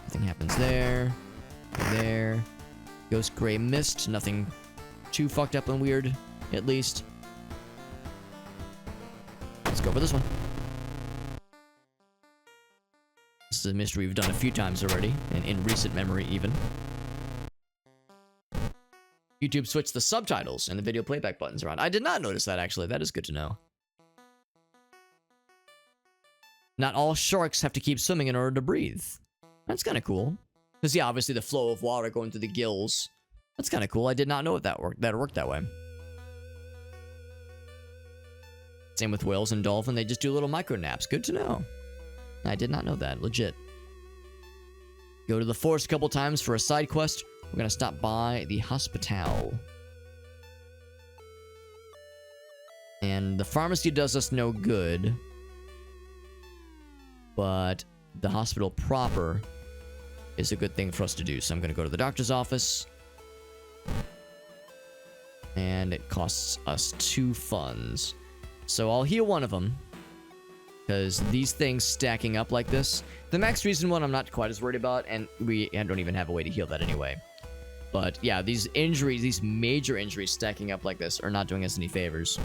Nothing happens there. There. Ghost gray mist. Nothing too fucked up and weird, at least. Let's go for this one. This is a mystery we've done a few times already, and in recent memory even. YouTube switched the subtitles and the video playback buttons around. I did not notice that, actually. That is good to know. Not all sharks have to keep swimming in order to breathe. That's kind of cool. Because, yeah, obviously the flow of water going through the gills. That's kind of cool. I did not know that it worked that way. Same with whales and dolphin. They just do little micro naps. Good to know. I did not know that. Legit. Go to the forest a couple times for a side quest. We're going to stop by the hospital. And the pharmacy does us no good. But the hospital proper is a good thing for us to do. So I'm going to go to the doctor's office. And it costs us 2 funds. So I'll heal one of them. Because these things stacking up like this. The max reason one I'm not quite as worried about. And I don't even have a way to heal that anyway. But yeah, these injuries, these major injuries stacking up like this are not doing us any favors.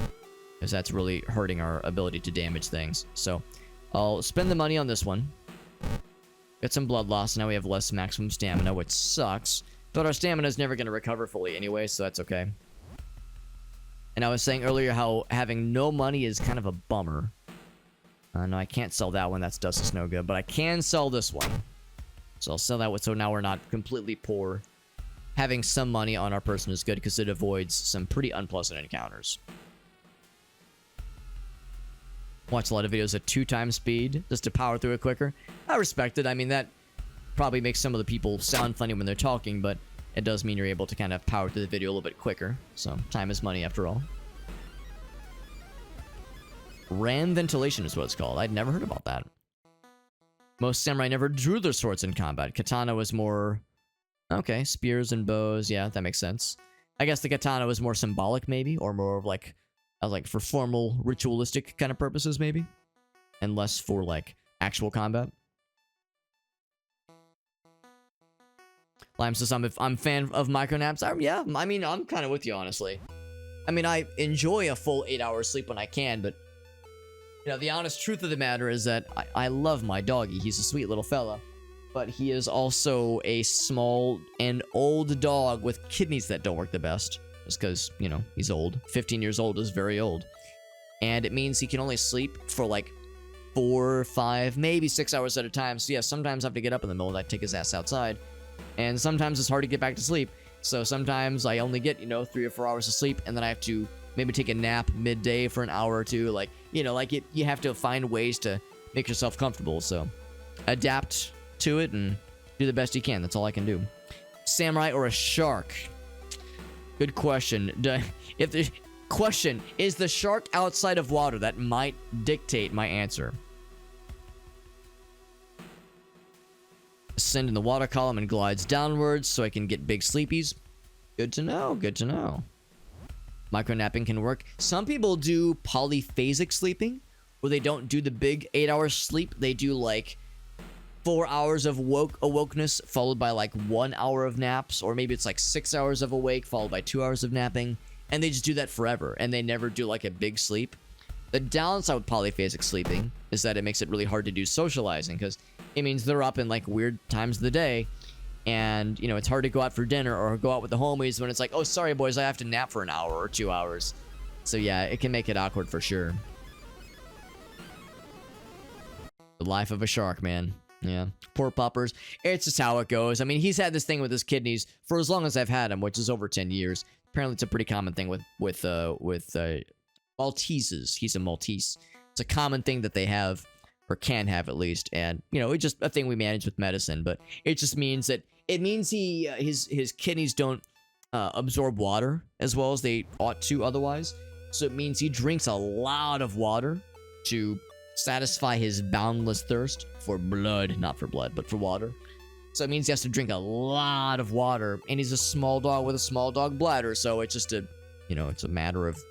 Because that's really hurting our ability to damage things. So I'll spend the money on this one. Get some blood loss. Now we have less maximum stamina, which sucks. But our stamina is never going to recover fully anyway, so that's okay. And I was saying earlier how having no money is kind of a bummer. No, I can't sell that one. That does us no good. But I can sell this one. So I'll sell that one so now we're not completely poor. Having some money on our person is good because it avoids some pretty unpleasant encounters. Watch a lot of videos at 2 times speed just to power through it quicker. I respect it. I mean, that probably makes some of the people sound funny when they're talking, but it does mean you're able to kind of power through the video a little bit quicker. So, time is money after all. Ram ventilation is what it's called. I'd never heard about that. Most samurai never drew their swords in combat. Katana was more... Okay, spears and bows. Yeah, that makes sense. I guess the katana was more symbolic, maybe, or more of like for formal, ritualistic kind of purposes, maybe, and less for like actual combat. Lime says I'm a fan of micro naps. Yeah, I mean, I'm kind of with you, honestly. I mean, I enjoy a full 8 hours sleep when I can, but you know, the honest truth of the matter is that I love my doggy. He's a sweet little fella, but he is also a small and old dog with kidneys that don't work the best. Just because, you know, he's old. 15 years old is very old. And it means he can only sleep for like 4, 5, maybe 6 hours at a time. So yeah, sometimes I have to get up in the middle of the night, take his ass outside. And sometimes it's hard to get back to sleep. So sometimes I only get, 3 or 4 hours of sleep, and then I have to maybe take a nap midday for an hour or two. Like, you have to find ways to make yourself comfortable. So adapt to it and do the best you can. That's all I can do. Samurai or a shark? Good question. If the question is the shark outside of water, that might dictate my answer. Ascend in the water column and glides downwards so I can get big sleepies. Good to know. Good to know. Micronapping can work. Some people do polyphasic sleeping, where they don't do the big 8-hour sleep. They do like 4 hours of awokeness followed by like 1 hour of naps, or maybe it's like 6 hours of awake followed by 2 hours of napping, and they just do that forever, and they never do like a big sleep. The downside with polyphasic sleeping is that it makes it really hard to do socializing, because it means they're up in like weird times of the day, and it's hard to go out for dinner or go out with the homies when it's like, oh, sorry boys, I have to nap for an hour or 2 hours. So yeah, it can make it awkward for sure. The life of a shark, man. Yeah, poor puppers. It's just how it goes. I mean, he's had this thing with his kidneys for as long as I've had him, which is over 10 years. Apparently, it's a pretty common thing with Malteses. He's a Maltese. It's a common thing that they have, or can have at least, and it's just a thing we manage with medicine. But it just means that his kidneys don't absorb water as well as they ought to otherwise. So it means he drinks a lot of water to satisfy his boundless thirst for blood, not for blood, but for water. So it means he has to drink a lot of water, and he's a small dog with a small dog bladder. So it's just it's a matter of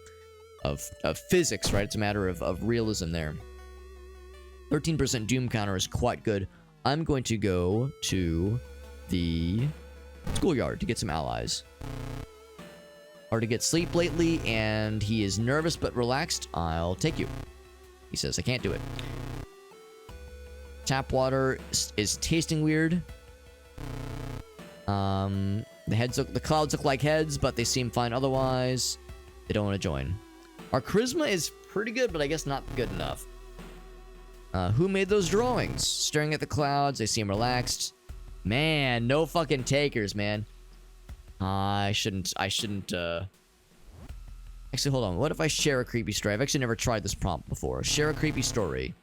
physics, right? It's a matter of realism there. 13% doom counter is quite good. I'm going to go to the schoolyard to get some allies. Hard to get sleep lately, and he is nervous but relaxed. I'll take you. He says, I can't do it. Tap water is tasting weird. The clouds look like heads, but they seem fine otherwise. They don't want to join. Our charisma is pretty good, but I guess not good enough. Who made those drawings? Staring at the clouds, they seem relaxed. Man, no fucking takers, man. I shouldn't, Actually, hold on. What if I share a creepy story? I've actually never tried this prompt before. Share a creepy story.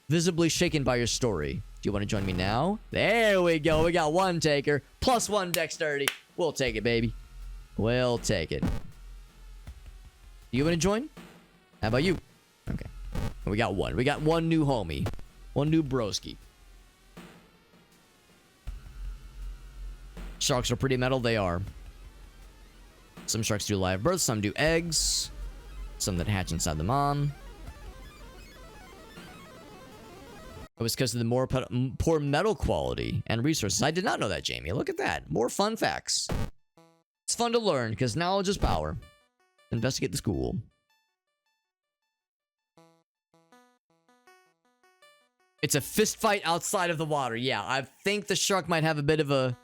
Visibly shaken by your story. Do you want to join me now? There we go. We got one taker. +1 dexterity. We'll take it, baby. We'll take it. You want to join? How about you? Okay. We got one. We got one new homie. One new broski. Sharks are pretty metal. They are. Some sharks do live births, some do eggs, some that hatch inside the mom. It was because of the poor metal quality and resources. I did not know that, Jamie. Look at that. More fun facts. It's fun to learn because knowledge is power. Investigate the school. It's a fist fight outside of the water. Yeah, I think the shark might have a bit of a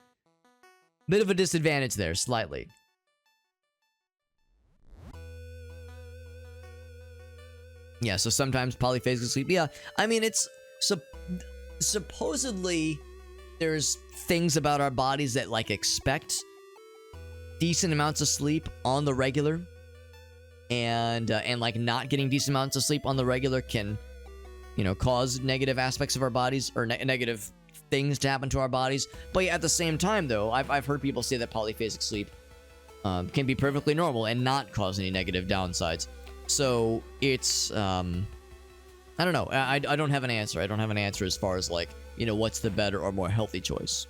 disadvantage there, slightly. Yeah, so sometimes polyphasic sleep. Yeah, I mean, it's supposedly there's things about our bodies that like expect decent amounts of sleep on the regular, and like not getting decent amounts of sleep on the regular can, cause negative aspects of our bodies or negative things to happen to our bodies. But at the same time, though, I've heard people say that polyphasic sleep can be perfectly normal and not cause any negative downsides. So it's I don't know. I don't have an answer. I don't have an answer as far as, like, you know, what's the better or more healthy choice.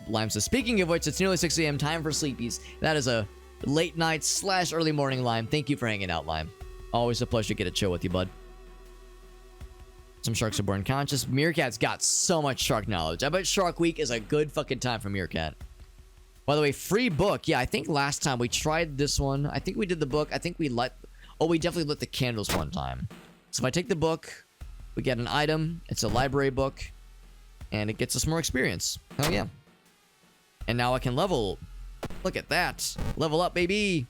Lime says, speaking of which, it's nearly 6 a.m. Time for sleepies. That is a late night / early morning, Lime. Thank you for hanging out, Lime. Always a pleasure to get a chill with you, bud. Some sharks are born conscious. Meerkat's got so much shark knowledge. I bet Shark Week is a good fucking time for Meerkat. By the way, free book. Yeah, I think last time we tried this one. I think we did the book. I think we we definitely lit the candles one time. So if I take the book, we get an item. It's a library book. And it gets us more experience. Oh, yeah. And now I can level. Look at that. Level up, baby.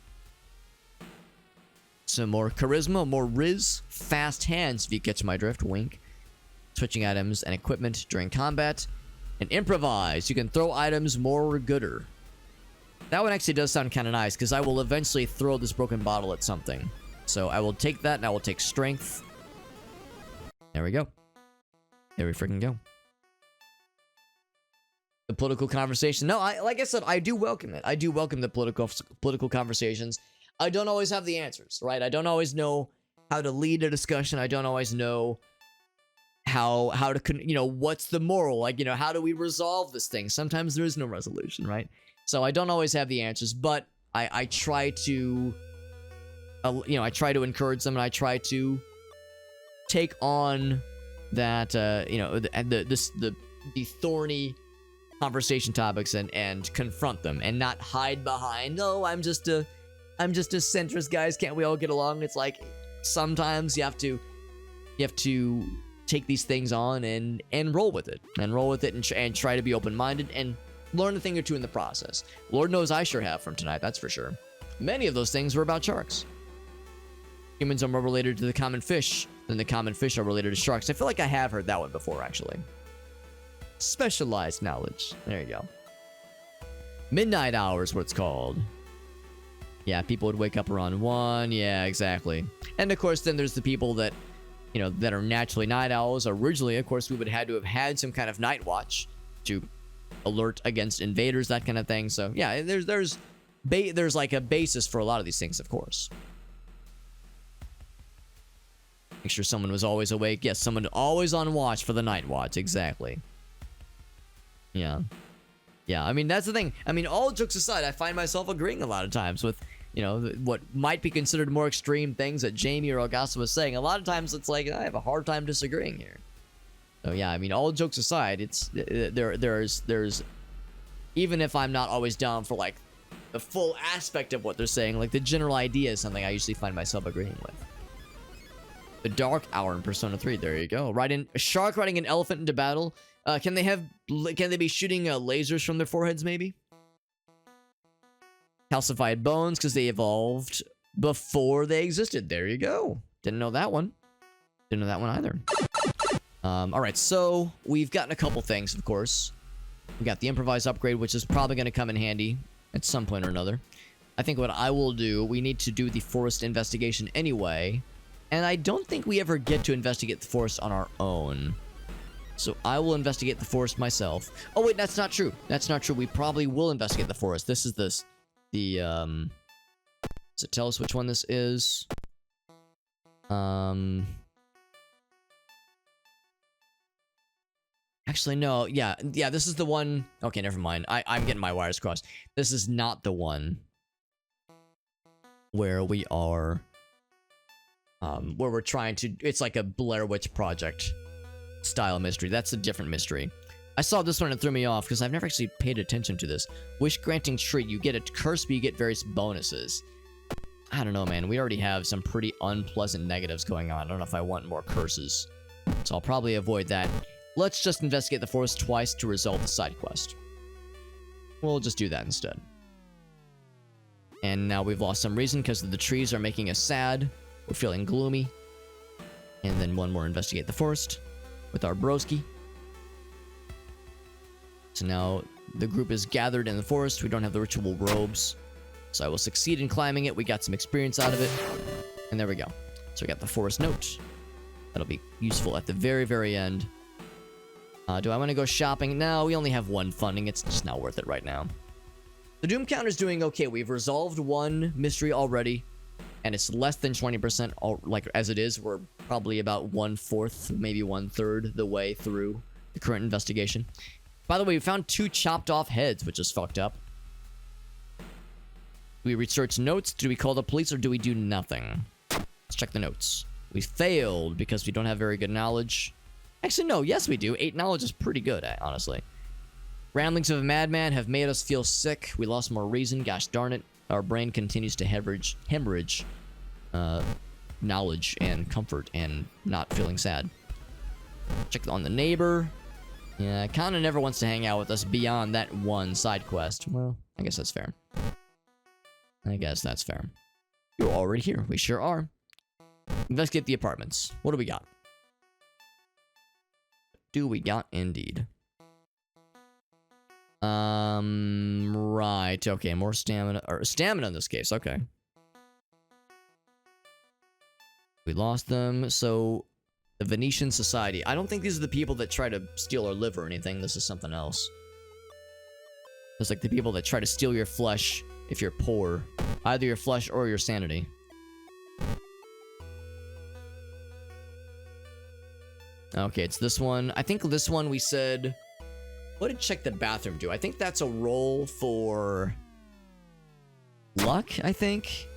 Some more charisma, more riz. Fast hands, if you catch my drift. Wink. Switching items and equipment during combat. And improvise. You can throw items more gooder. That one actually does sound kind of nice, because I will eventually throw this broken bottle at something. So I will take that, and I will take strength. There we go. There we freaking go. The political conversation. No, like I said, I do welcome it. I do welcome the political conversations. I don't always have the answers, right? I don't always know how to lead a discussion. I don't always know how to, you know, what's the moral? Like, you know, how do we resolve this thing? Sometimes there is no resolution, right? So I don't always have the answers, but I try to, you know, I try to encourage them, and I try to take on that, you know, the thorny conversation topics and confront them, and not hide behind, no, I'm just a centrist, guys. Can't we all get along? It's like sometimes you have to take these things on and roll with it, and try to be open-minded and learn a thing or two in the process. Lord knows I sure have from tonight, that's for sure. Many of those things were about sharks. Humans are more related to the common fish than the common fish are related to sharks. I feel like I have heard that one before, actually. Specialized knowledge. There you go. Midnight hours, what it's called. Yeah, people would wake up around 1. Yeah, exactly. And of course, then there's the people that, you know, that are naturally night owls. Originally, of course, we would have to have had some kind of night watch to alert against invaders, that kind of thing. So yeah, there's like a basis for a lot of these things, of course. Make sure someone was always awake. Yes, someone always on watch for the night watch. Exactly. Yeah. Yeah, I mean, that's the thing. I mean, all jokes aside, I find myself agreeing a lot of times with, you know, what might be considered more extreme things that Jamie or Augusta was saying. A lot of times it's like, I have a hard time disagreeing here. So yeah, I mean, all jokes aside, it's there's even if I'm not always down for like the full aspect of what they're saying, like the general idea is something I usually find myself agreeing with. The Dark Hour in Persona 3, there you go. A shark riding an elephant into battle. Can they be shooting lasers from their foreheads, maybe? Calcified bones, because they evolved before they existed. There you go. Didn't know that one. Didn't know that one either. Alright, so we've gotten a couple things, of course. We got the improvised upgrade, which is probably going to come in handy at some point or another. I think what I will do, we need to do the forest investigation anyway. And I don't think we ever get to investigate the forest on our own. So I will investigate the forest myself. Oh wait, that's not true. That's not true. We probably will investigate the forest. This is does it tell us which one this is? Actually, no. Yeah, this is the one. Okay, never mind. I'm getting my wires crossed. This is not the one where we are, where we're trying to, it's like a Blair Witch Project style mystery. That's a different mystery. I saw this one and it threw me off because I've never actually paid attention to this. Wish granting tree. You get a curse, but you get various bonuses. I don't know, man. We already have some pretty unpleasant negatives going on. I don't know if I want more curses. So I'll probably avoid that. Let's just investigate the forest twice to resolve the side quest. We'll just do that instead. And now we've lost some reason because the trees are making us sad. We're feeling gloomy. And then one more investigate the forest with our broski. So now the group is gathered in the forest. We don't have the ritual robes. So I will succeed in climbing it. We got some experience out of it. And there we go. So we got the forest note. That'll be useful at the very, very end. Do I want to go shopping? No, we only have one funding. It's just not worth it right now. The Doom counter's doing okay. We've resolved one mystery already. and it's less than 20%, like as it is, we're probably about 1/4, maybe 1/3 the way through the current investigation. By the way, we found 2 chopped off heads, which is fucked up. Do we research notes? Do we call the police, or do we do nothing? Let's check the notes. We failed because we don't have very good knowledge. Actually, no. Yes, we do. 8 knowledge is pretty good, honestly. Ramblings of a madman have made us feel sick. We lost more reason. Gosh darn it. Our brain continues to hemorrhage knowledge and comfort and not feeling sad. Check on the neighbor. Yeah, kind of never wants to hang out with us beyond that one side quest. Well, I guess that's fair. You're already here. We sure are. Investigate the apartments. What do we got? Indeed. Right. Okay, more stamina. Or stamina in this case. Okay. We lost them. So, the Venetian Society. I don't think these are the people that try to steal our liver or anything. This is something else. It's like the people that try to steal your flesh if you're poor. Either your flesh or your sanity. Okay, it's this one. I think this one we said... What did check the bathroom do? I think that's a roll for... luck, I think?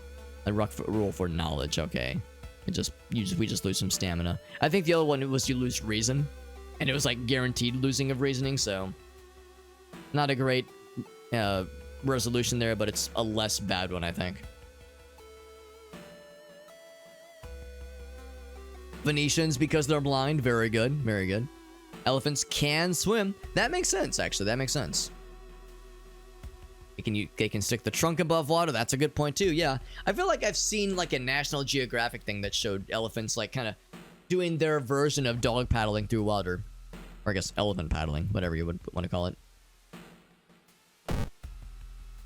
A roll for knowledge, okay. We just lose some stamina. I think the other one was you lose reason. And it was like guaranteed losing of reasoning, so... Not a great resolution there, but it's a less bad one, I think. Venetians, because they're blind. Very good. Very good. Elephants can swim. That makes sense, actually. That makes sense. They can stick the trunk above water. That's a good point, too. Yeah. I feel like I've seen, like, a National Geographic thing that showed elephants, like, kind of doing their version of dog paddling through water. Or, I guess, elephant paddling. Whatever you would want to call it.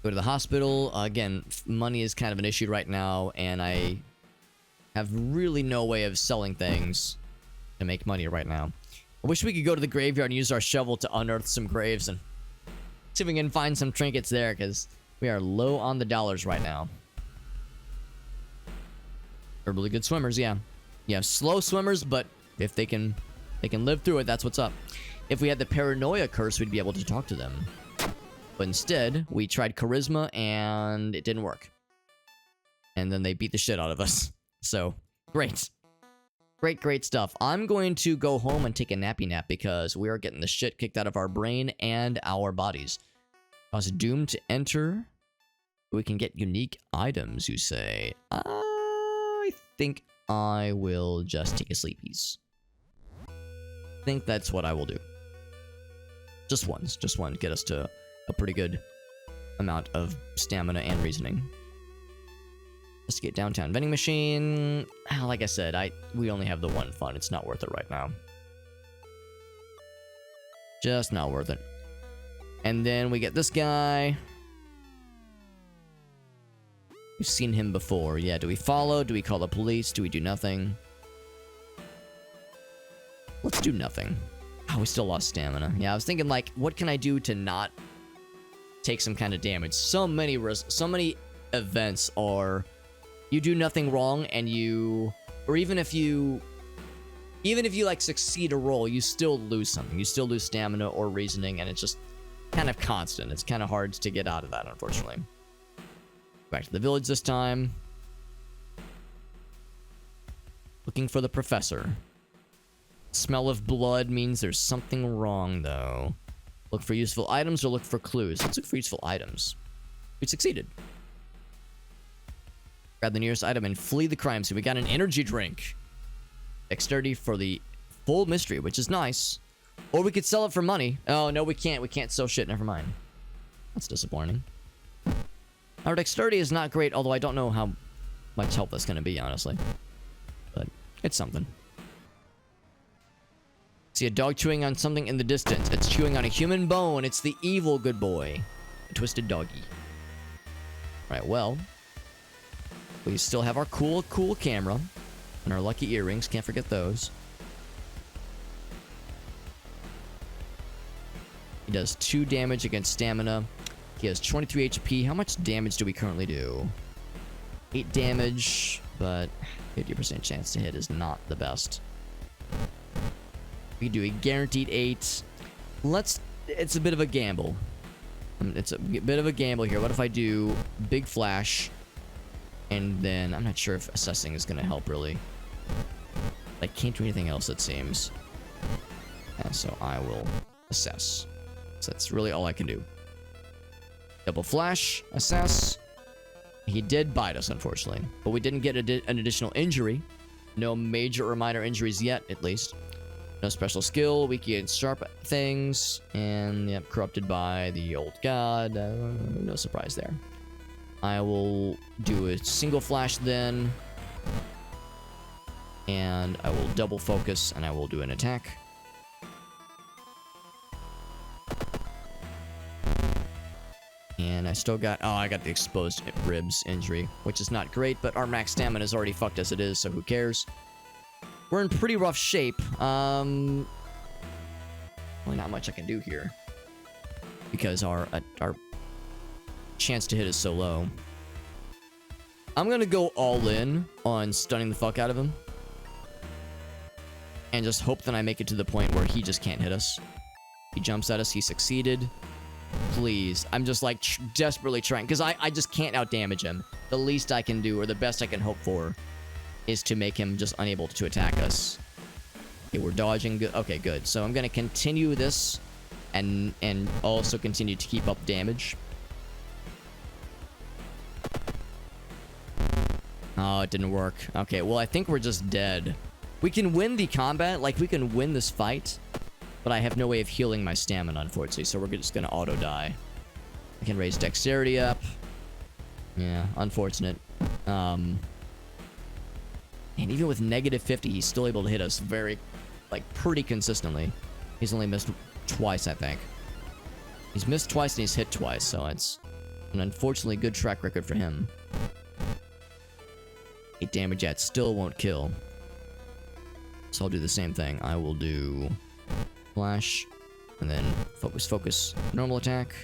Go to the hospital. Again, money is kind of an issue right now, and I have really no way of selling things to make money right now. I wish we could go to the graveyard and use our shovel to unearth some graves and see if we can find some trinkets there, because we are low on the dollars right now. They're really good swimmers, yeah. Yeah, slow swimmers, but if they can live through it, that's what's up. If we had the paranoia curse, we'd be able to talk to them. But instead, we tried charisma, and it didn't work. And then they beat the shit out of us. So, great. Great stuff. I'm going to go home and take a nappy nap because we are getting the shit kicked out of our brain and our bodies. I was doomed to enter. We can get unique items, you say. I think I will just take a sleepies. I think that's what I will do. Just one. Get us to a pretty good amount of stamina and reasoning. Let's get downtown vending machine. Like I said, we only have the one fun. It's not worth it right now. Just not worth it. And then we get this guy. We've seen him before. Yeah, do we follow? Do we call the police? Do we do nothing? Let's do nothing. Oh, we still lost stamina. Yeah, I was thinking, like, what can I do to not take some kind of damage? So many events are... You do nothing wrong, and or even if you like succeed a roll, you still lose something. You still lose stamina or reasoning, and it's just kind of constant. It's kind of hard to get out of that, unfortunately. Back to the village this time. Looking for the professor. Smell of blood means there's something wrong, though. Look for useful items or look for clues. Let's look for useful items. We succeeded. Grab the nearest item and flee the crime scene. We got an energy drink. Dexterity for the full mystery, which is nice. Or we could sell it for money. Oh, no, we can't. We can't sell shit. Never mind. That's disappointing. Our dexterity is not great, although I don't know how much help that's going to be, honestly. But it's something. See a dog chewing on something in the distance. It's chewing on a human bone. It's the evil good boy. A twisted doggy. Alright, well... We still have our cool camera. And our lucky earrings. Can't forget those. He does 2 damage against stamina. He has 23 HP. How much damage do we currently do? 8 damage, but 50% chance to hit is not the best. We do a guaranteed 8. It's a bit of a gamble. It's a bit of a gamble here. What if I do big flash, and then I'm not sure if assessing is going to help really. I can't do anything else, it seems. And so I will assess. So that's really all I can do. Double flash, assess. He did bite us, unfortunately, but we didn't get an additional injury. No major or minor injuries yet, at least. No special skill, weak against sharp things, and yep, corrupted by the old god. No surprise there. I will do a single flash then, and I will double focus, and I will do an attack. And I still got, oh, I got the exposed ribs injury, which is not great, but our max stamina is already fucked as it is, so who cares? We're in pretty rough shape. Really not much I can do here, because our chance to hit is so low. I'm gonna go all in on stunning the fuck out of him, and just hope that I make it to the point where he just can't hit us. He jumps at us, he succeeded. Please, I'm just like desperately trying, because I just can't outdamage him. The least I can do, or the best I can hope for, is to make him just unable to attack us. Okay, we're dodging. Okay, good. So I'm gonna continue this, and also continue to keep up damage. Oh, it didn't work. Okay, well, I think we're just dead. We can win the combat, like we can win this fight, but I have no way of healing my stamina, unfortunately, so we're just gonna auto-die. I can raise dexterity up. Yeah, unfortunate. And even with negative 50, he's still able to hit us pretty consistently. He's only missed twice, I think. He's missed twice and he's hit twice, so it's an unfortunately good track record for him. 8 damage yet, still won't kill. So I'll do the same thing. I will do flash, and then focus, normal attack.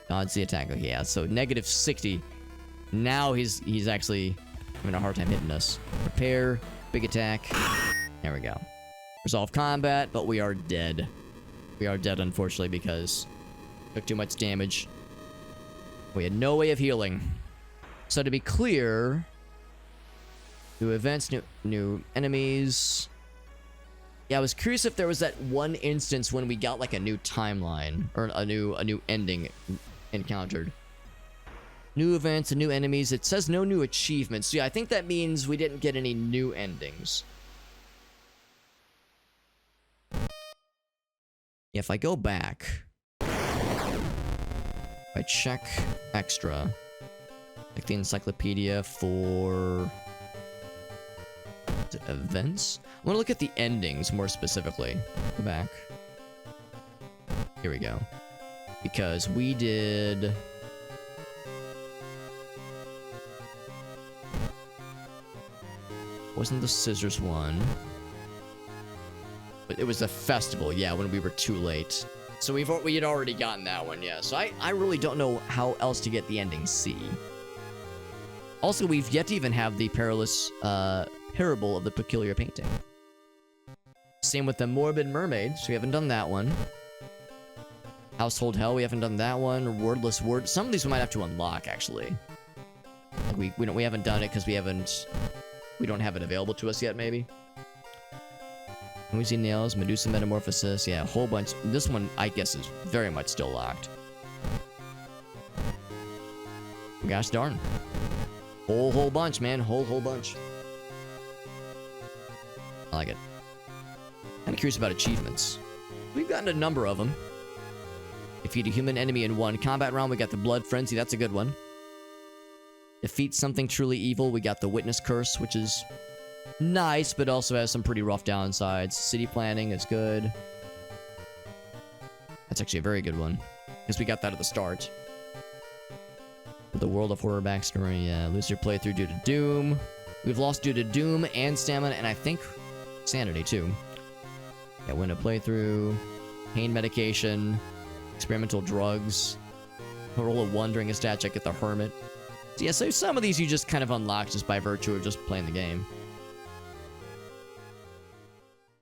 Dodge the attack. Okay, yeah, so negative 60. Now he's actually having a hard time hitting us. Prepare, big attack. There we go. Resolve combat, but we are dead. We are dead, unfortunately, because took too much damage. We had no way of healing. So to be clear, new events, new enemies. Yeah, I was curious if there was that one instance when we got like a new timeline or a new ending encountered. New events and new enemies. It says no new achievements. So yeah, I think that means we didn't get any new endings. Yeah, if I go back, if I check extra, like the encyclopedia for events. I want to look at the endings more specifically. Go back. Here we go. Because we did... Wasn't the scissors one? But it was the festival, yeah, when we were too late. So we had already gotten that one, yeah. So I really don't know how else to get the ending C. Also, we've yet to even have the perilous parable of the peculiar painting. Same with the morbid mermaids. We haven't done that one. Household hell. We haven't done that one. Wordless word. Some of these we might have to unlock actually. Like we haven't done it because we don't have it available to us yet. Maybe. Noisy nails. Medusa metamorphosis. Yeah, a whole bunch. This one I guess is very much still locked. Gosh darn. Whole bunch, man. Whole bunch. I like it. I'm curious about achievements. We've gotten a number of them. Defeat a human enemy in one combat round. We got the Blood Frenzy. That's a good one. Defeat something truly evil. We got the Witness Curse, which is nice, but also has some pretty rough downsides. City planning is good. That's actually a very good one, because we got that at the start. The World of Horror backstory. Yeah, lose your playthrough due to Doom. We've lost due to Doom and stamina, and I think sanity too. Yeah, win a playthrough. Pain medication. Experimental drugs. roll a 1 during a stat check at the Hermit. So yeah, so some of these you just kind of unlock just by virtue of just playing the game.